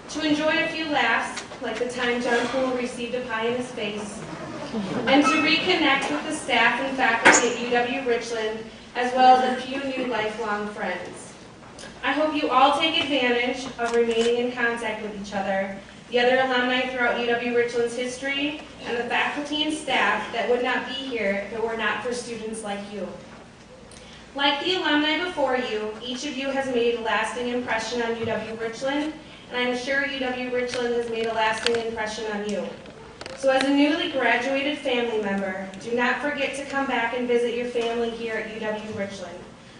to enjoy a few laughs, like the time John Poole received a pie in his face, and to reconnect with the staff and faculty at UW-Richland, as well as a few new lifelong friends. I hope you all take advantage of remaining in contact with each other, the other alumni throughout UW-Richland's history, and the faculty and staff that would not be here if it were not for students like you. Like the alumni before you, each of you has made a lasting impression on UW-Richland, and I'm sure UW-Richland has made a lasting impression on you. So as a newly graduated family member, do not forget to come back and visit your family here at UW-Richland.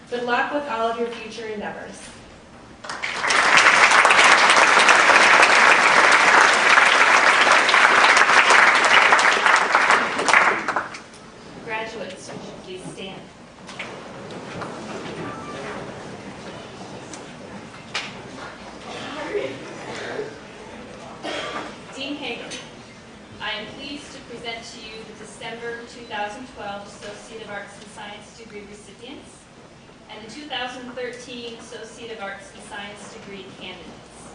Good luck with all of your future endeavors. Graduates, would you please stand? Dean Hagen, I am pleased to present to you the December 2012 Associate of Arts and Science degree recipients and the 2013 Associate of Arts and Science degree candidates.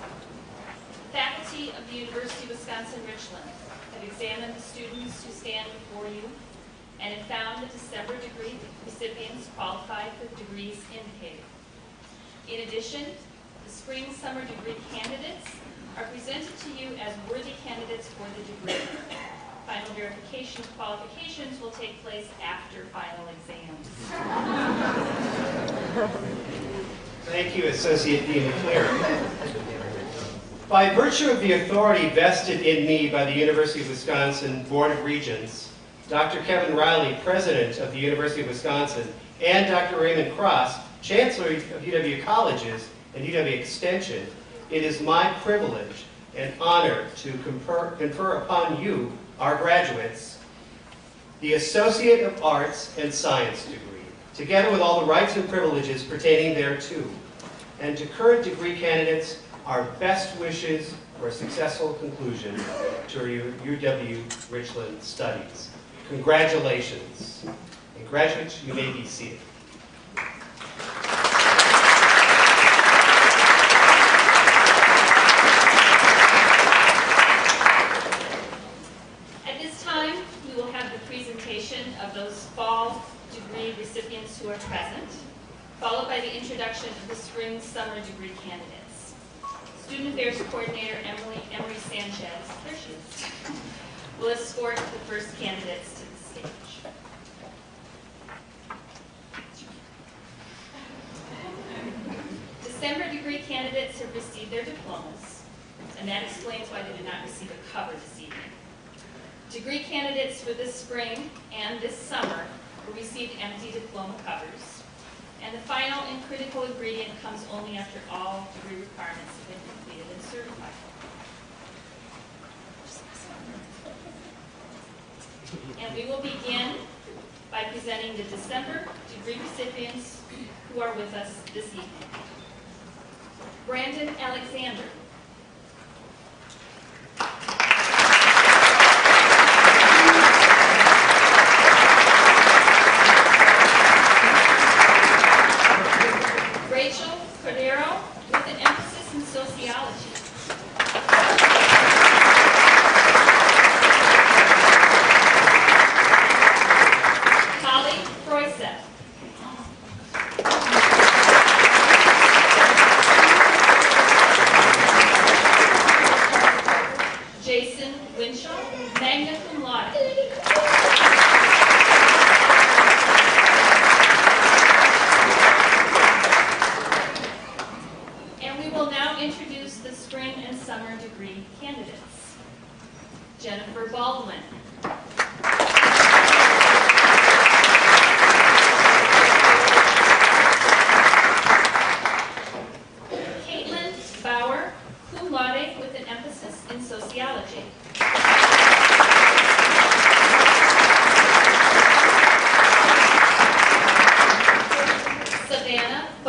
Faculty of the University of Wisconsin-Richland have examined the students who stand before you and have found the December degree recipients qualified for the degrees indicated. In addition, the spring-summer degree candidates are presented to you as worthy candidates for the degree. Final verification of qualifications will take place after final exams. Thank you, Associate Dean McClary. By virtue of the authority vested in me by the University of Wisconsin Board of Regents, Dr. Kevin Riley, President of the University of Wisconsin, and Dr. Raymond Cross, Chancellor of UW Colleges and UW Extension, it is my privilege and honor to confer upon you, our graduates, the Associate of Arts and Science degree, together with all the rights and privileges pertaining thereto. And to current degree candidates, our best wishes for a successful conclusion to your UW-Richland studies. Congratulations. And graduates, you may be seated. Of those fall degree recipients who are present, followed by the introduction of the spring-summer degree candidates. Student Affairs Coordinator Emily Sanchez, there she is, will escort the first candidates to the stage. December degree candidates have received their diplomas, and that explains why they did not receive a cover this evening. Degree candidates for this spring and this summer will receive empty diploma covers. And the final and critical ingredient comes only after all degree requirements have been completed and certified. And we will begin by presenting the December degree recipients who are with us this evening. Brandon Alexander.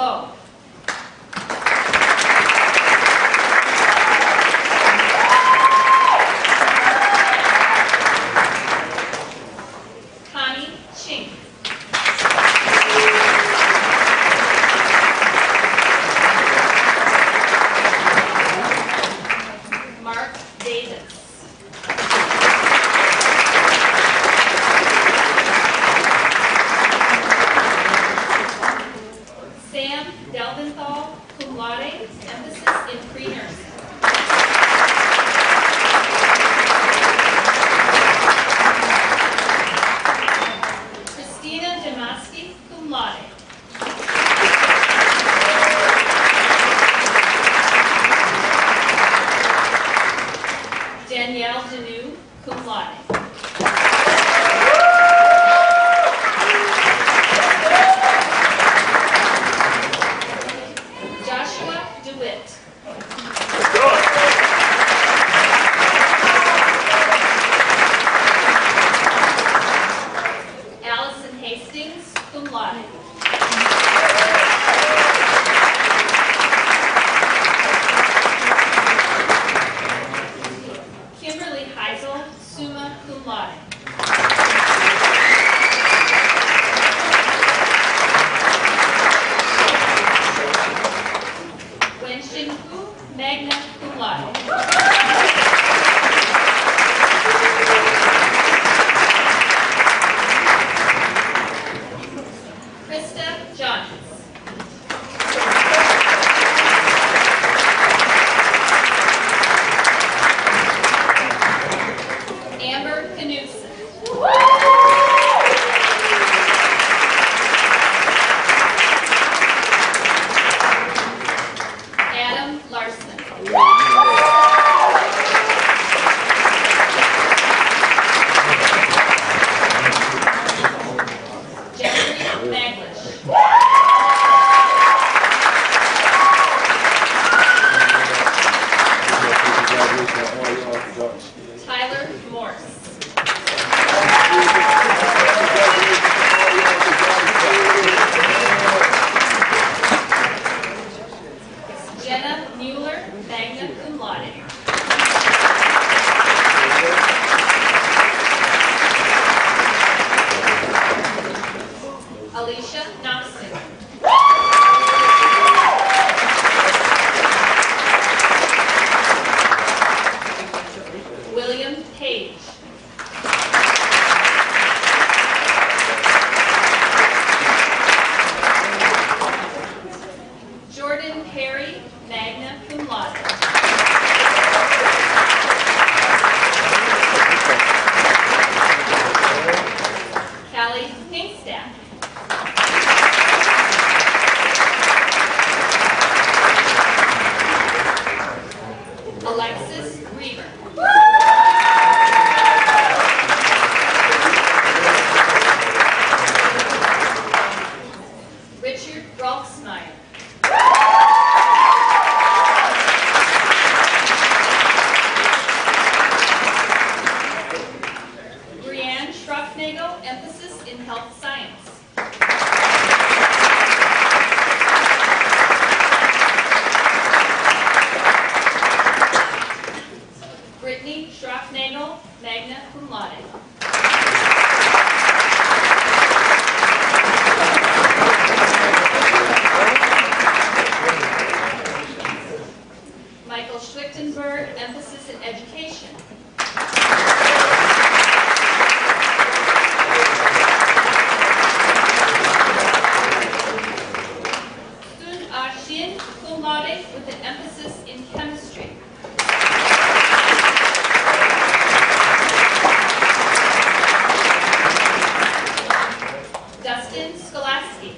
Bo. Connie Chink. Mark Davis. Sam Delventhal, cum laude, emphasis in pre-nursing. Christina Damaski, cum laude. Danielle Deneau, cum laude. Joshua DeWitt. Allison Hastings, cum laude. Kimberly Heisel, summa cum laude. Wenxin Hu, magna cum laude. Krista Johns. Amber Knudsen. Adam Larson. Jeffrey Maglish. Tyler Morse. Jenna Mueller, magna cum laude. Alicia Knoxon. William Page. Jordan Perry, magna cum laude. Callie Pinkstaff. Alexis Reaver. Richard Rolfsmeyer. Brianne Schrocknagel, emphasis in health science. Brittany Schrocknagel, magna cum laude. Michael Schlichtenberg, emphasis in education. Sun Ah-Shin, cum laude, with an emphasis in chemistry. Dustin Scholasky.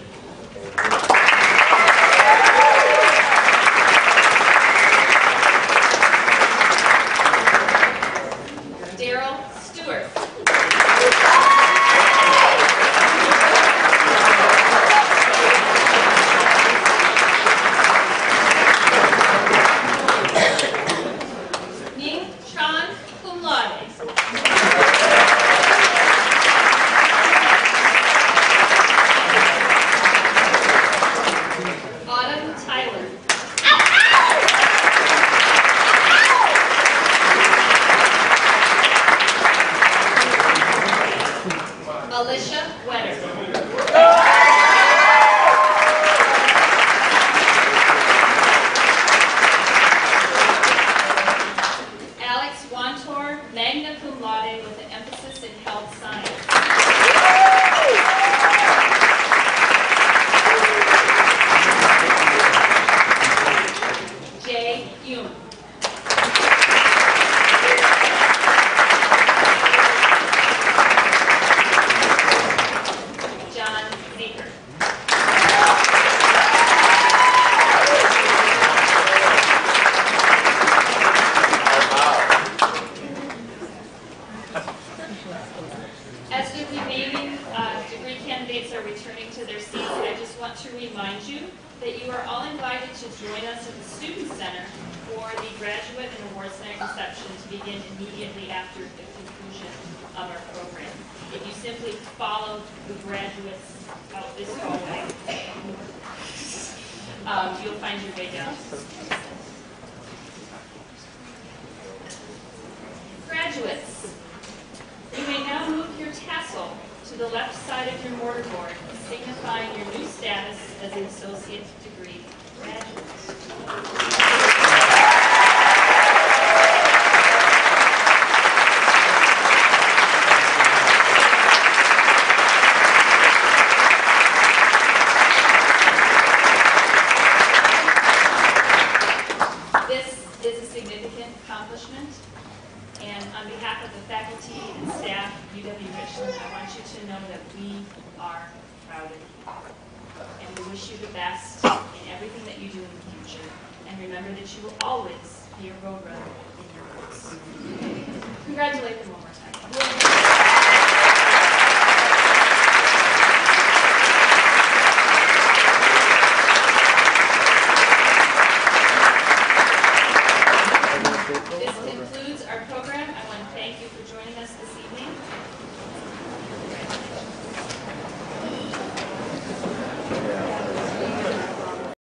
Daryl Stewart. Ning Chan, cum laude. want to remind you that you are all invited to join us at the Student Center for the Graduate and Awards Night reception to begin immediately after the conclusion of our program. If you simply follow the graduates out this hallway, you'll find your way down. Graduates, you may now move your tassel to the left side of your mortarboard, signifying your new status as an associate degree graduate. This is a significant accomplishment, and on behalf of the faculty and staff of UW-Richland, I want you to know that we are proud of you. And we wish you the best in everything that you do in the future. And remember that you will always be a road runner in your books. Congratulate them one more time. This concludes our program. I want to thank you for joining us this evening.